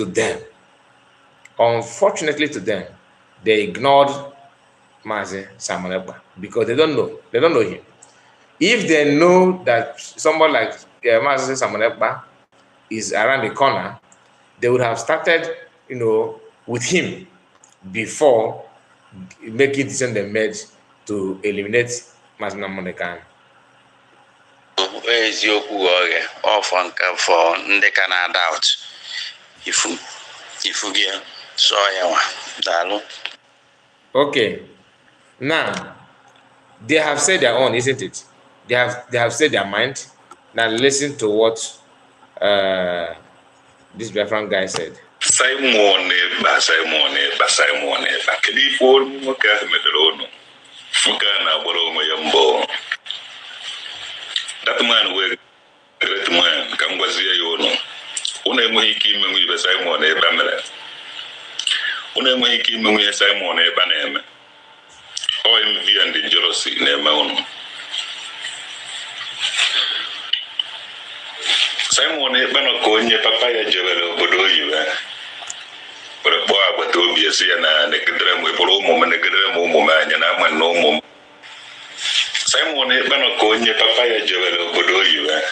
to them, they ignored Mazi Simon Ekpa because they don't know him. If they know that someone like Mazi Simon Ekpa is around the corner, they would have started, with him before making decision they made to eliminate Mazi Nnamdi Kanu. Eziokwu oge offer nke for ndị ka na-doubt if you get so yeah. Okay, now they have said their own, isn't it? They have said their mind. Now listen to what this Biafran guy said. Simon, that man was a great man. Kangwazia yono. Unemwiki mwe Simon e bamela. Unemwiki mwe Simon e baneme. OMV and the jealousy nema ono. Simon e bano konye papa ya jebele obodo yiwe. But boy but obviously na nekidre mo ipolo mo nekidre mo anya na man no mo. Simon e bano konye papa ya jebele obodo yiwe.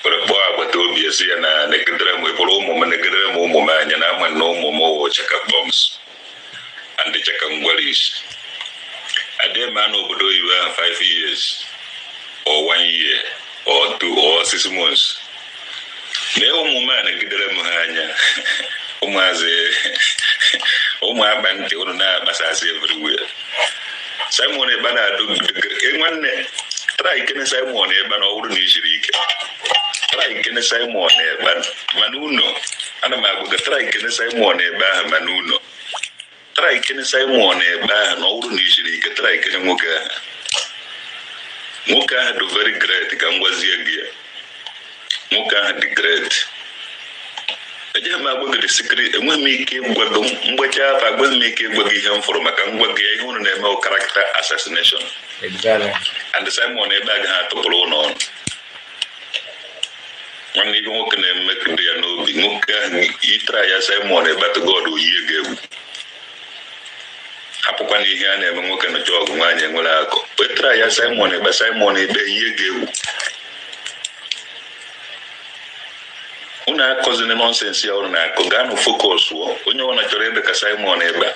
But boy but obviously na nekidre mo ipolo mo nekidre mo anya na man no mo check up bombs and the check ngwalish. Ade man obodo yiwe 5 years or 1 year or 2 or 6 months. Ne umuma nekidre mo anya. Umaze umabante una basase everywhere. Simon e bana do enwanne try kene Simon e bana uru ni shirike. Try kene ikene Simon Ekpa manuno ana magwa try ikene Simon Ekpa manuno try ikene Simon Ekpa no uru ni shiri ike try ikene Muka do very great kangwazie gia Muka the great aja magwa the secret enwe mike gwago mgbacha pa gwa mike gwagi ihe mforo maka ngwagi ihe unu na-eme character assassination exactly and Simon Ekpa ga atopolo no when you walk in and make the no you try ya Simon Ekpa to God oyege apụkwa n'ihe a na-eme nwoke na jọg nwaanyị nwere akọ petra ya Simon Ekpa ihe ga-ewu unu akọzina nonsense ya ọrụ na-akọ gaa na focus onye ọ na-chọrọ ebe ka Simon Ekpa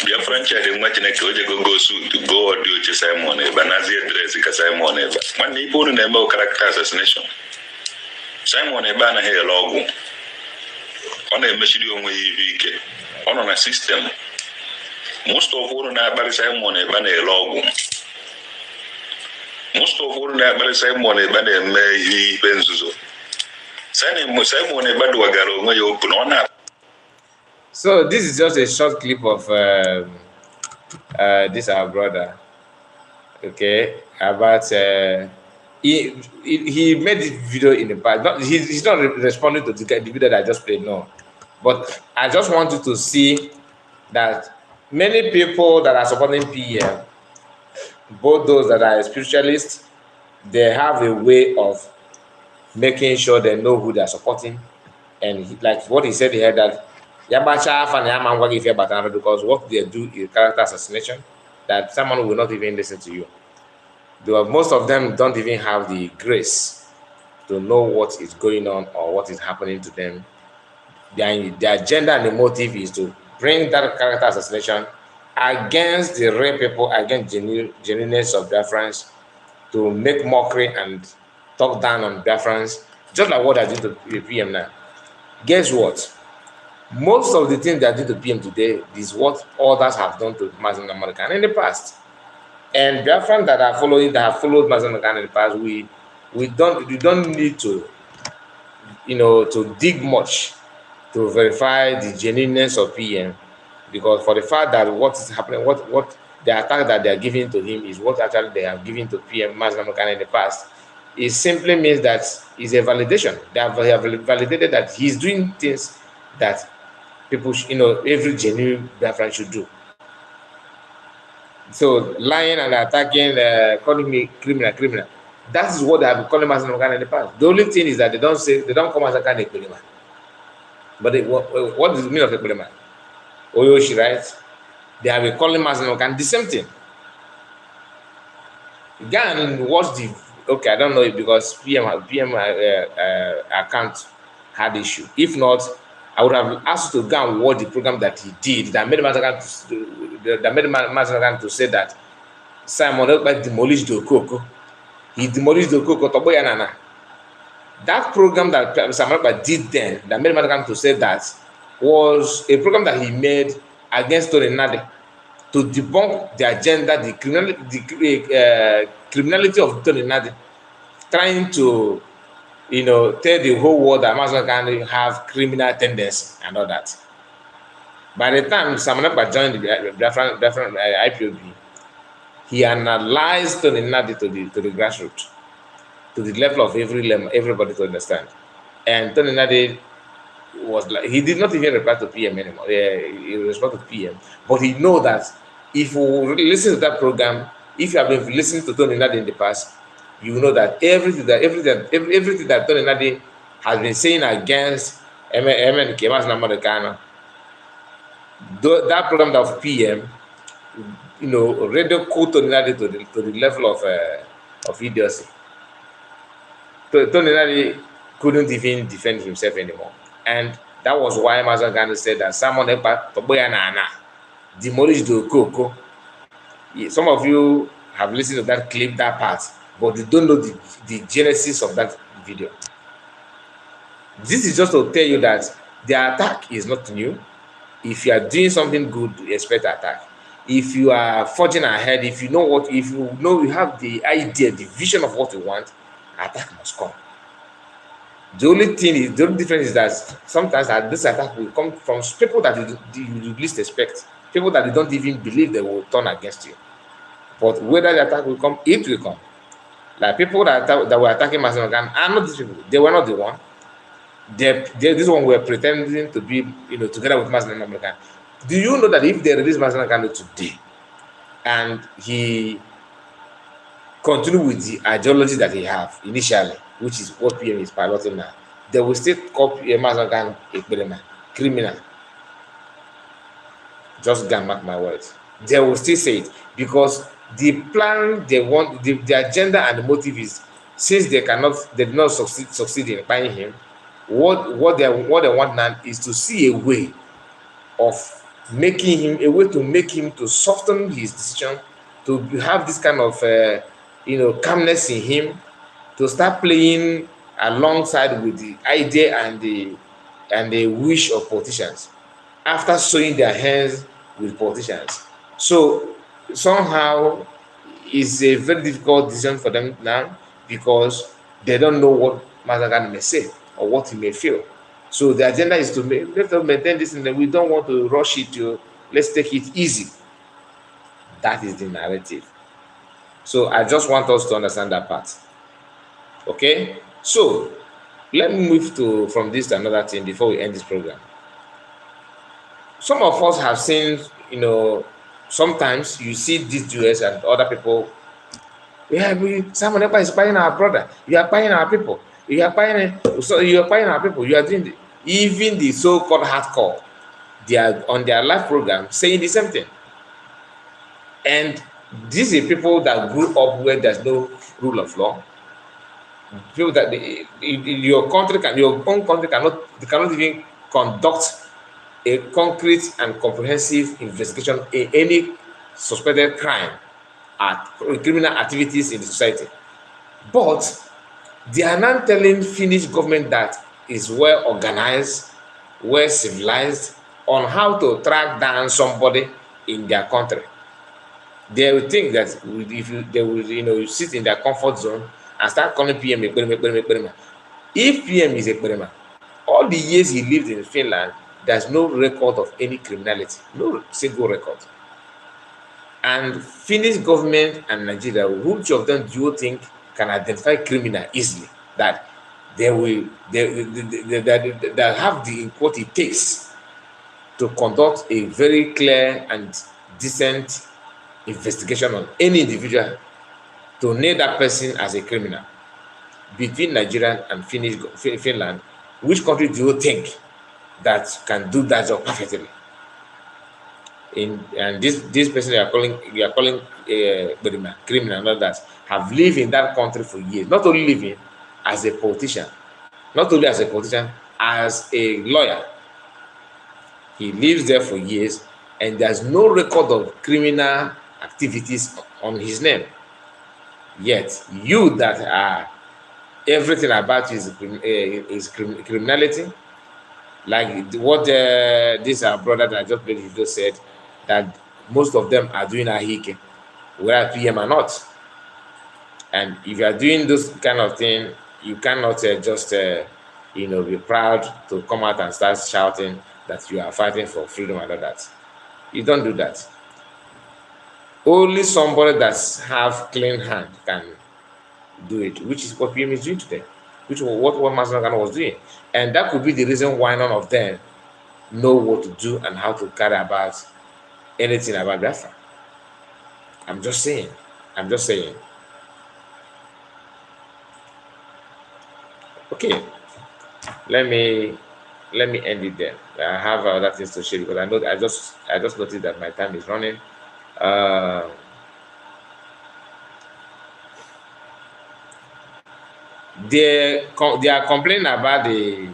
bịa franchise nwa Chineke o jego go suit go ọdị oche Simon Ekpa nazie dress ka Simon Ekpa nwanne ibe unu na-eme character assassination Simon Ekpa anaghị ele ọgwụ ọ na-emechiri onwe ya ibe ike ọ nọ na system. Most of all na akpari Simon Ekpa na-ele ọgwụ. Most of all na akpari Simon Ekpa na-eme ihe ibe nzuzo. Simon Ekpa dụwagara onwe ya okwu na ọ na. So this is just a short clip of this our brother, okay, about he made this video in the past. He's not responding to the video that I just played, no. But I just wanted to see that many people that are supporting PM, both those that are spiritualists, they have a way of making sure they know who they are supporting. And like what he said here, that Yabacha and Yamangwagi fear Batana, because what they do is character assassination, that someone will not even listen to you. Most of them don't even have the grace to know what is going on or what is happening to them. The agenda and the motive is to bring that character assassination against the real people, against genuineness of Biafrans, to make mockery and talk down on Biafrans, just like what I did to the PM now. Guess what? Most of the things that I did to PM today is what others have done to Mazen American in the past. And Biafrans that are following, that have followed Mazen American in the past, we don't need to, to dig much to verify the genuineness of PM, because for the fact that what is happening, what the attack that they are giving to him is what actually they have given to PM Mazen American in the past, it simply means that it's a validation. They have validated that he's doing things that people, every genuine Biafran should do. So lying and attacking, calling me criminal. That is what they have been calling Mazen American in the past. The only thing is that they don't come as a kind of criminal. But what is the meaning of a criminal? Oyoshi, right? They have been calling Mazen American the same thing. Go and watch the. Okay, I don't know it because PM account had issue. If not, I would have asked you to go and watch the program that he did that made Mazen American to say that Simon Ekpa demolished the Okoko. He demolished the Okoko Toboya Nana. That program that Simon Ekpa did then, that made Mazen to say that, was a program that he made against Tony Nade to debunk the agenda, the criminality of Tony Nade, trying to, tell the whole world that Mazen can have criminal tendencies and all that. By the time Simon Ekpa joined the IPOB, he analyzed Tony Nade to the grassroots, to the level of everybody to understand. And Tony Nade was like, he did not even reply to PM anymore. He responded to PM, but he know that if you listen to that program, if you have been listening to Tony Nade in the past, you know that everything that Tony Nade has been saying against MNK, Mazen American, that program of PM, radio called Tony Nade to the level of idiocy. Tony Nade couldn't even defend himself anymore. And that was why Mazen Gandhi said that Simon Ekpa Toboya Nana demolished the Okoko. Some of you have listened to that clip, that part, but you don't know the genesis of that video. This is just to tell you that the attack is not new. If you are doing something good, expect attack. If you are forging ahead, if you have the idea, the vision of what you want, attack must come. The only thing is, the only difference is that sometimes that this attack will come from people that you least expect, people that you don't even believe they will turn against you. But whether the attack will come, it will come. Like people that were attacking Mazen Ogan are not these people. They were not the one. This one were pretending to be, together with Mazen Ogan. Do you know that if they release Mazen Ogan today, and he continue with the ideology that he have initially, which is what PM is piloting now, they will still call Mazen Ogan a criminal. Just gonna mark my words. They will still say it because the plan they want, the agenda and the motive is, since they did not succeed in buying him, what they want now is to see a way of making him, a way to make him to soften his decision, to have this kind of calmness in him, to start playing alongside with the idea and the wish of politicians after showing their hands with politicians. So somehow it's a very difficult decision for them now because they don't know what Mazen Ogan may say or what he may feel. So the agenda is to let them maintain this, and we don't want to rush it. Let's take it easy. That is the narrative. So I just want us to understand that part. Okay? So let me move from this to another thing before we end this program. Some of us have seen, sometimes you see these Jews and other people. Simon Ekpa is buying our brother. You are buying our people. You are buying our people. You are doing even the so-called hardcore. They are on their live program saying the same thing. And these are people that grew up where there's no rule of law. People that your own country cannot even conduct a concrete and comprehensive investigation in any suspected crime criminal activities in the society. But they are now telling Finnish government that is well organized, well civilized on how to track down somebody in their country. They will think that you sit in their comfort zone and start calling PM Ekperima. If PM is Ekperima, all the years he lived in Finland, there's no record of any criminality, no single record. And Finnish government and Nigeria, which of them do you think can identify criminal easily? That they have what it takes to conduct a very clear and decent investigation on any individual to nail that person as a criminal. Between Nigeria and Finland, which country do you think that can do that job perfectly? And this person you are calling criminal, not that, have lived in that country for years. Not only living as a politician, as a lawyer. He lives there for years, and there's no record of criminal activities on his name. Yet you that are everything about you is criminality, like what this our brother that I just played video said, that most of them are doing ahike, whereas PM are not. And if you are doing this kind of thing, you cannot just be proud to come out and start shouting that you are fighting for freedom and all that. You don't do that. Only somebody that have clean hand can do it, which is what PM is doing today, which is what Mazen Ogan was doing. And that could be the reason why none of them know what to do and how to carry about anything about Biafra. I'm just saying. Okay, let me end it there. I have other things to share because I just noticed that my time is running. They are complaining about the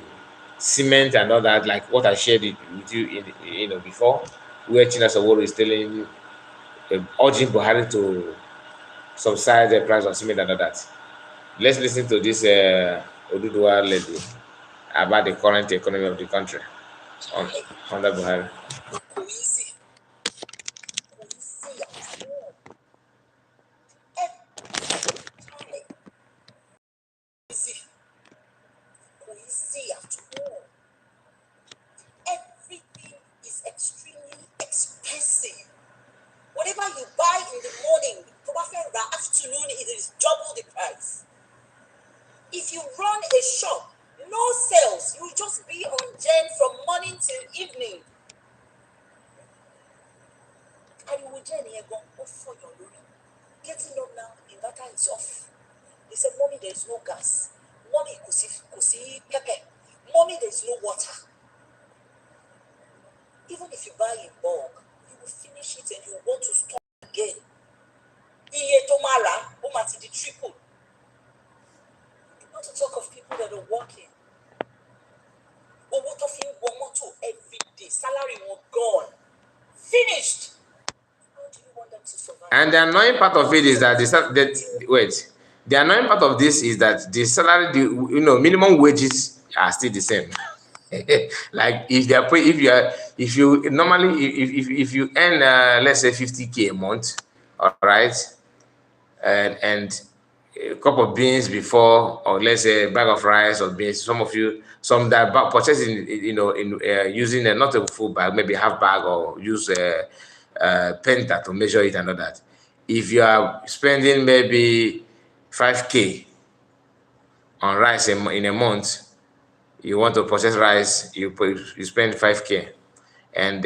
cement and all that, like what I shared with you before, where Chinasa Sowore is telling, urging Buhari to subside the price of cement and all that. Let's listen to this Oduduwa lady about the current economy of the country under Buhari. If you run a shop, no sales, you just be on gen from morning till evening. And you will gen here go for your loan. Getting up now, inverter is off. They said, Mommy, there's no gas. Mommy, kusi pepper. Mommy, there's no water. Even if you buy in bulk, you will finish it and you want to stop again. Iye tomara, omati the triple. Not to talk of people that are working. But what of you want to every day? Salary was gone. Finished. How do you want them to survive? And the annoying part of it is that the annoying part of this is that the salary, minimum wages are still the same. Like if you earn let's say 50K a month, all right, and a cup of beans before, or let's say a bag of rice or beans. Some that purchase using not a full bag, maybe half bag, or use a penta to measure it and all that. If you are spending maybe 5K on rice in a month, you want to purchase rice, you spend 5K, and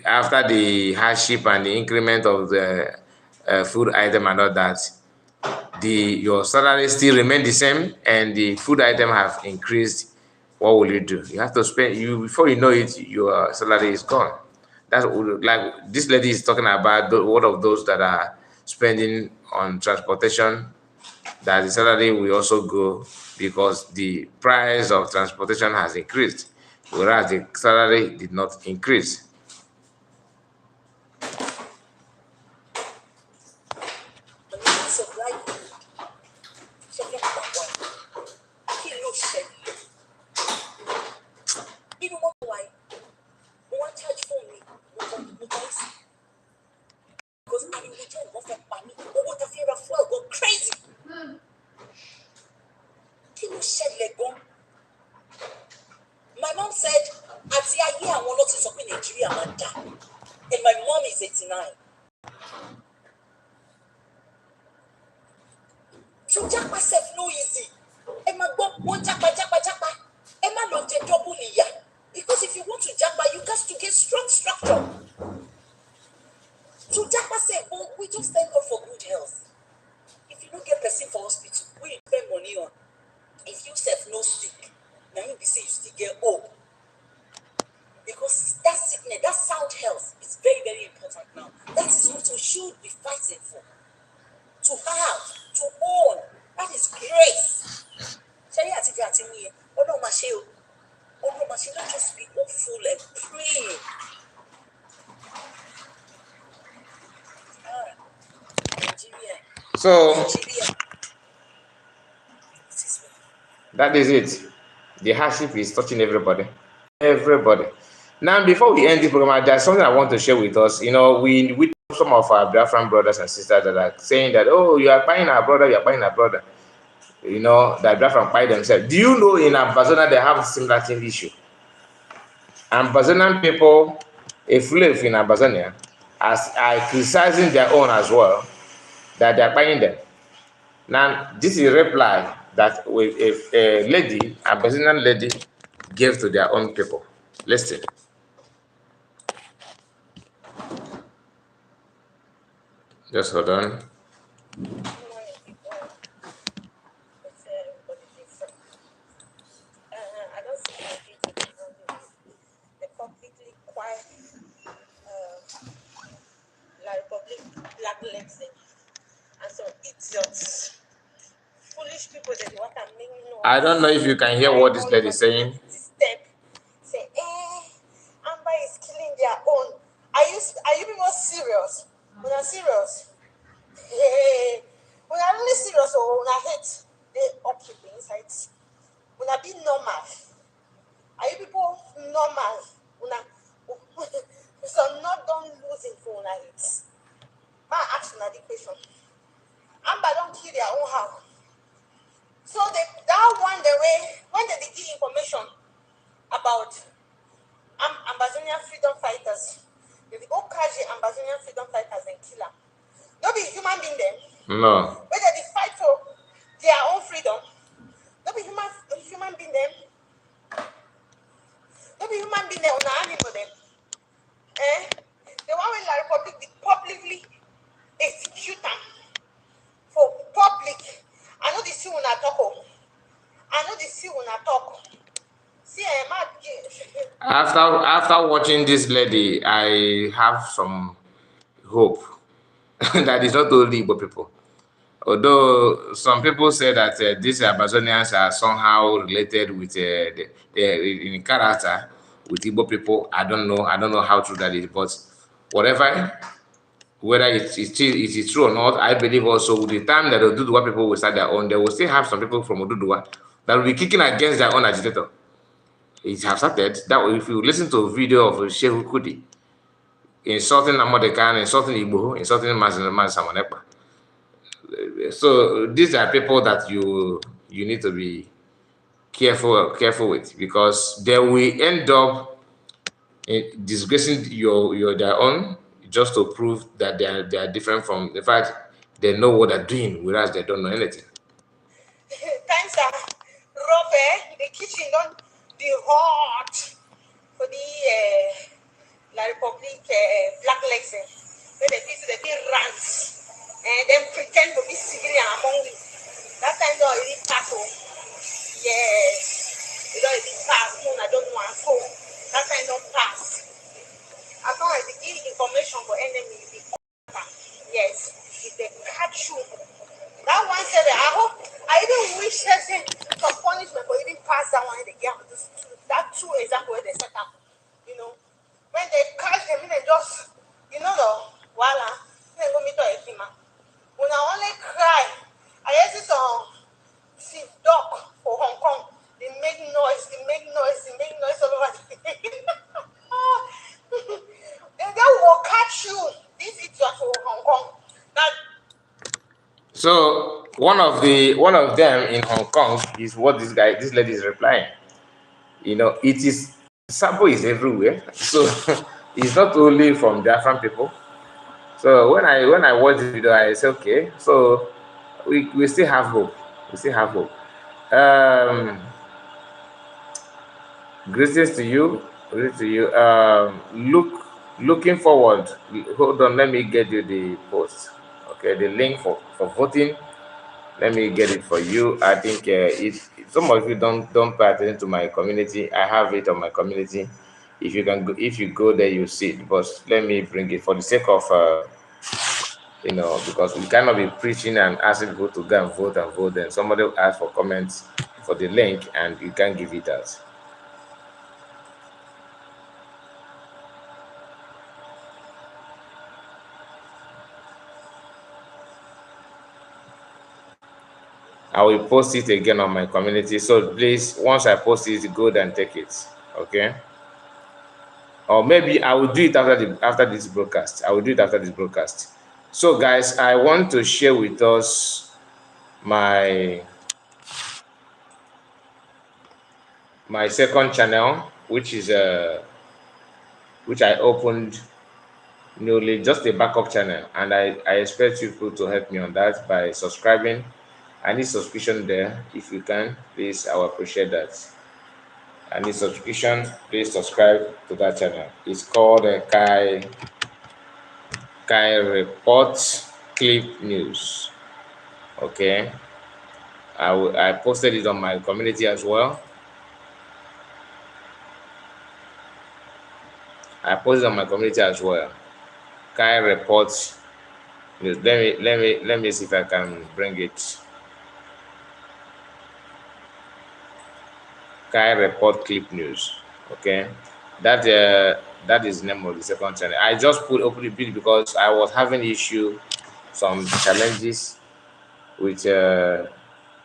after the hardship and the increment of the food item and all that, your salary still remain the same, and the food item have increased. What will you do? You have to spend. Before you know it, your salary is gone. That's like this lady is talking about. One of those that are spending on transportation, that the salary will also go because the price of transportation has increased, whereas the salary did not increase. My mom said, and my mom is 89. So jack myself no easy. Emma go one japa. Emma not a double year. Because if you want to japa, you got to get strong structure. So japa said, oh, we just thank God for good health. If you don't get person for hospital, we spend money on. If you self no sick, now you say you still get hope. Because that sickness, that sound health is very, very important now. That is what we should be fighting for. To have, to own. That is grace. Oh no, don't just be hopeful and pray. Nigeria. So that is it. The hardship is touching everybody. Everybody. Now, before we end this program, there's something I want to share with us. We some of our Biafran brothers and sisters that are saying that, oh, you are buying our brother, you are buying our brother. That Biafran buy themselves. Do you know in Ambazona they have a similar thing issue? Ambazonan people, if live in Ambazonia, are criticizing their own as well, that they are buying them. Now, this is a reply that if a lady, a Ambazonan lady, gave to their own people. Listen. Just hold on. Foolish people that want to make me know. I don't know if you can hear what this lady is saying. Say, Amber is killing their own. Are you more serious? When I'm serious, when I'm really serious, or when I hate, they occupy inside. When I be normal, are you people normal? So not done losing for when I hate. My action at the question. Amber don't kill their own house. So that one the way when they give information about Ambazonian freedom fighters, they go catch the Ambazonian freedom fighters and kill them. Don't be human being them. No. Whether they fight for their own freedom, see when I talk. See, After watching this lady, I have some hope that it's not only Igbo people. Although some people say that these Amazonians are somehow related with in character with Igbo people. I don't know how true that is, but whatever, whether it is true or not, I believe also with the time that the Oduduwa people will start their own, they will still have some people from Oduduwa that will be kicking against their own agitator. It has started that if you listen to a video of Shehu Kudi insulting Amodekan, insulting Igbo, insulting Samanekpa. So these are people that you need to be careful with, because they will end up disgracing their own just to prove that they are different from the fact they know what they're doing, whereas they don't know anything. Thanks, Robert. The kitchen don't be hot for the La Republique Black Legs. Where the people they be rants and then pretend to be civilian among them. That time don't really pass. Yes, it don't really pass. I don't know. So that time don't pass. As long as they give information for enemy, yes, if they catch you. That one said, I even wish some punishment for even pass that one in the game. That true example where they set up. You know, when they catch them, they just, voila, they go meet a female. When I only cry, I hear some dog for Hong Kong. They make noise all over the they will catch you. This is just for Hong Kong. So one of them in Hong Kong is what this lady is replying. It is sample is everywhere. So it's not only from different people. So when I watch the video, I say, okay, so we still have hope. We still have hope. Greetings to you. Looking forward. Hold on, let me get you the post. Okay, the link for voting. Let me get it for you. I think some of you don't pay attention to my community. I have it on my community. If you go there, you see it. But let me bring it for the sake of because we cannot be preaching and asking people to go and vote. And somebody will ask for comments for the link, and you can't give it out. I will post it again on my community. So please, once I post it, go and take it. Okay? Or maybe I will do it after this broadcast. I will do it after this broadcast. So guys, I want to share with us my second channel, which is which I opened newly, just a backup channel, and I expect people to help me on that by subscribing. I need subscription there. If you can, please, I will appreciate that. I need subscription. Please subscribe to that channel. It's called Kai Report Clip News. Okay. I posted it on my community as well. Kai Report News. Let me see if I can bring it. Kai Report Clip News. Okay, that is the name of the second channel. I just open it because I was having some challenges with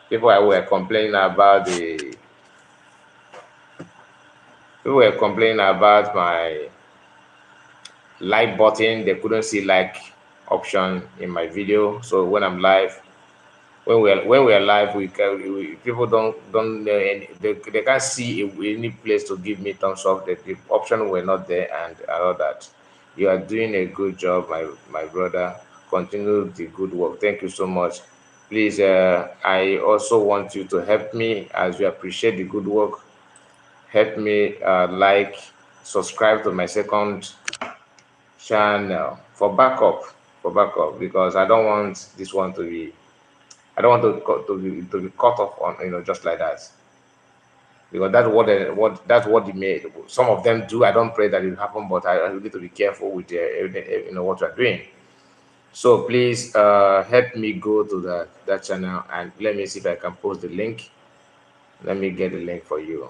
people were complaining about my like button. They couldn't see like option in my video. So when I'm live, when we are live, people don't they can't see any place to give me thumbs up. The option were not there, and all that. You are doing a good job, my brother. Continue the good work. Thank you so much. Please, I also want you to help me, as you appreciate the good work. Help me subscribe to my second channel for backup, because I don't want this one to be. I don't want to be cut off on just like that. because that's what they made. Some of them do. I don't pray that it will happen, but I need to be careful with what we're doing. So please help me go to that channel and let me see if I can post the link. Let me get the link for you.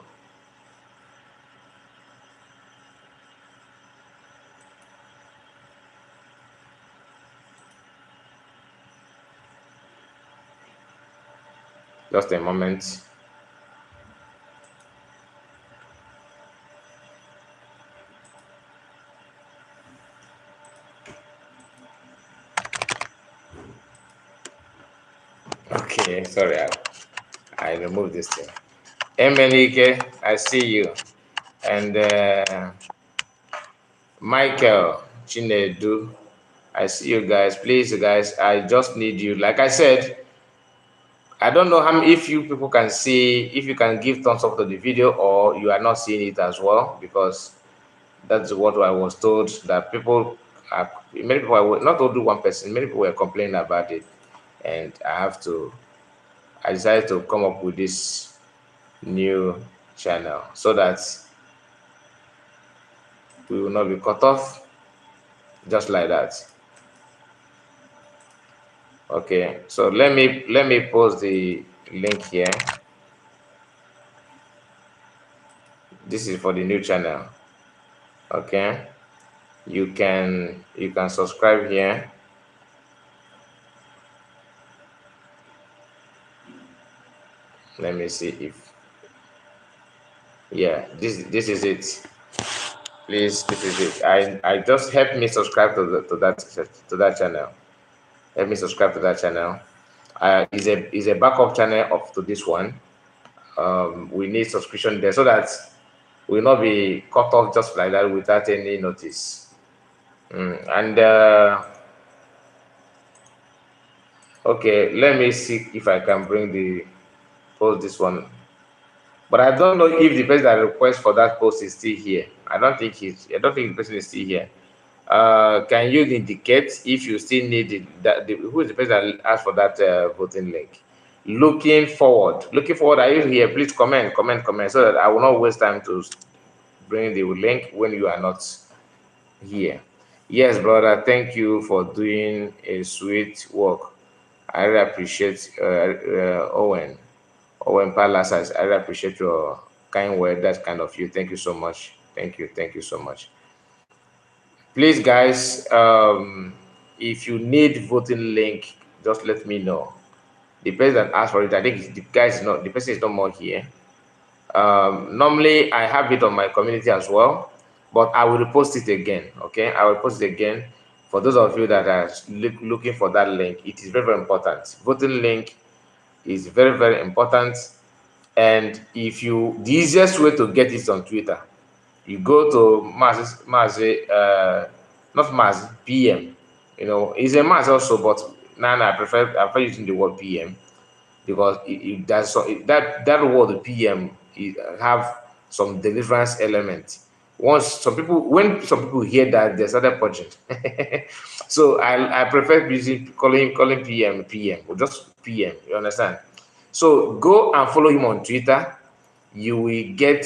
Just a moment. Okay, sorry, I removed this thing. Emenike, I see you. And Michael Chinedu, I see you guys. Please, guys, I just need you. Like I said, I don't know if you people can see, if you can give thumbs up to the video or you are not seeing it as well, because that's what I was told, that many people, not only one person, many people were complaining about it. And I decided to come up with this new channel so that we will not be cut off just like that. Okay, so let me post the link here. This is for the new channel. Okay, you can subscribe here. Let me see if, yeah, this is it. Please, this is it. I just help me subscribe to that channel. Help me subscribe to that channel. Is a backup channel up to this one. We need subscription there so that we will not be cut off just like that without any notice. And okay, let me see if I can post this one. But I don't know if the person that requests for that post is still here. I don't think the person is still here. Can you indicate if you still need who is the person that asked for that voting link? Looking forward. Are you here? Please comment, so that I will not waste time to bring the link when you are not here. Yes, brother. Thank you for doing a sweet work. I really appreciate Owen Palace. I really appreciate your kind word. That's kind of you. Thank you so much. Thank you so much. Please, guys, if you need voting link, just let me know. The person that asked for it, I think the person is not more here. Normally, I have it on my community as well, but I will repost it again. Okay, I will post it again for those of you that are looking for that link. It is very, very important. Voting link is very, very important. And the easiest way to get it is on Twitter. You go to not Maz, PM. It's a Maz also, but now I prefer using the word PM because that word PM have some deliverance element. When some people hear that, they started punching. So I prefer calling PM or just PM. You understand? So go and follow him on Twitter. You will get.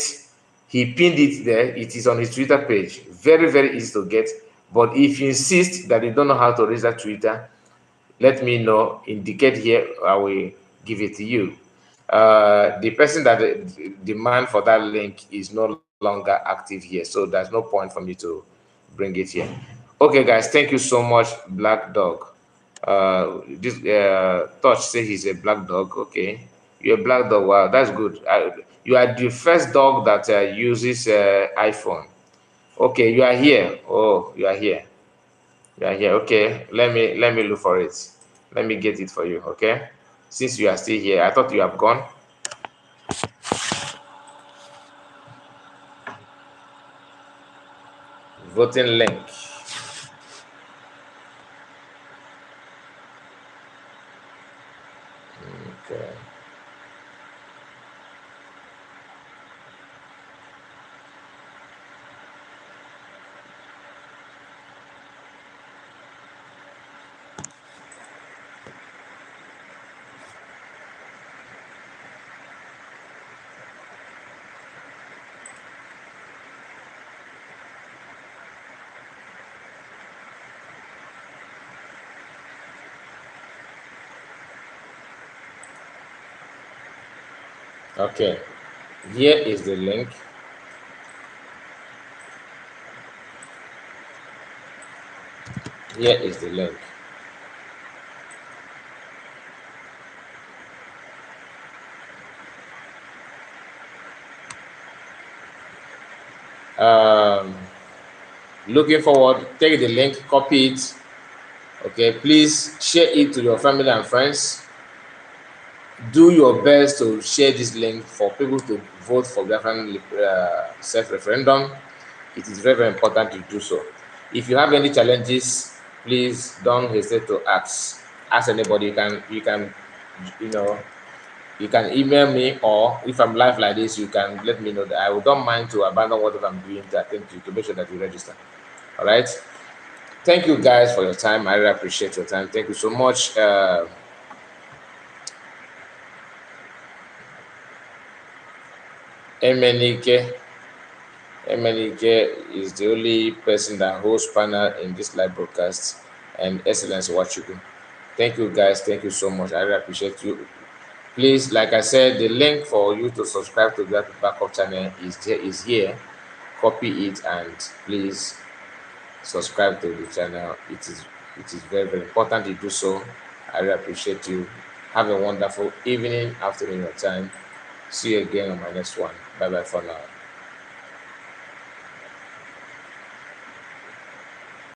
He pinned it there. It is on his Twitter page. Very, very easy to get. But if you insist that you don't know how to reach that Twitter, let me know. Indicate here. I will give it to you. The person that demand for that link is no longer active here, so there's no point for me to bring it here. Okay, guys, thank you so much, Black Dog. This Touch say he's a black dog. Okay, you're a black dog. Wow, that's good. You are the first dog that uses iPhone. Okay, you are here. Oh, you are here. You are here. Okay, let me look for it. Let me get it for you. Okay, since you are still here, I thought you have gone. Voting link. Okay. Okay, here is the link. Here is the link. Looking forward, take the link, copy it. Okay, please share it to your family and friends. Do your best to share this link for people to vote for Biafran self-referendum. It is very, very important to do so. If you have any challenges, please don't hesitate to ask anybody. You can email me, or if I'm live like this, you can let me know that I don't mind to abandon whatever I'm doing to attend to make sure that you register. All right. Thank you guys for your time. I really appreciate your time. Thank you so much. Emenike is the only person that hosts panel in this live broadcast, and Excellence Wachuku. Thank you guys. Thank you so much. I really appreciate you. Please, like I said, the link for you to subscribe to that backup channel is here. Copy it and please subscribe to the channel. It is very, very important to do so. I really appreciate you. Have a wonderful evening, afternoon, or time. See you again on my next one. Bye bye for now.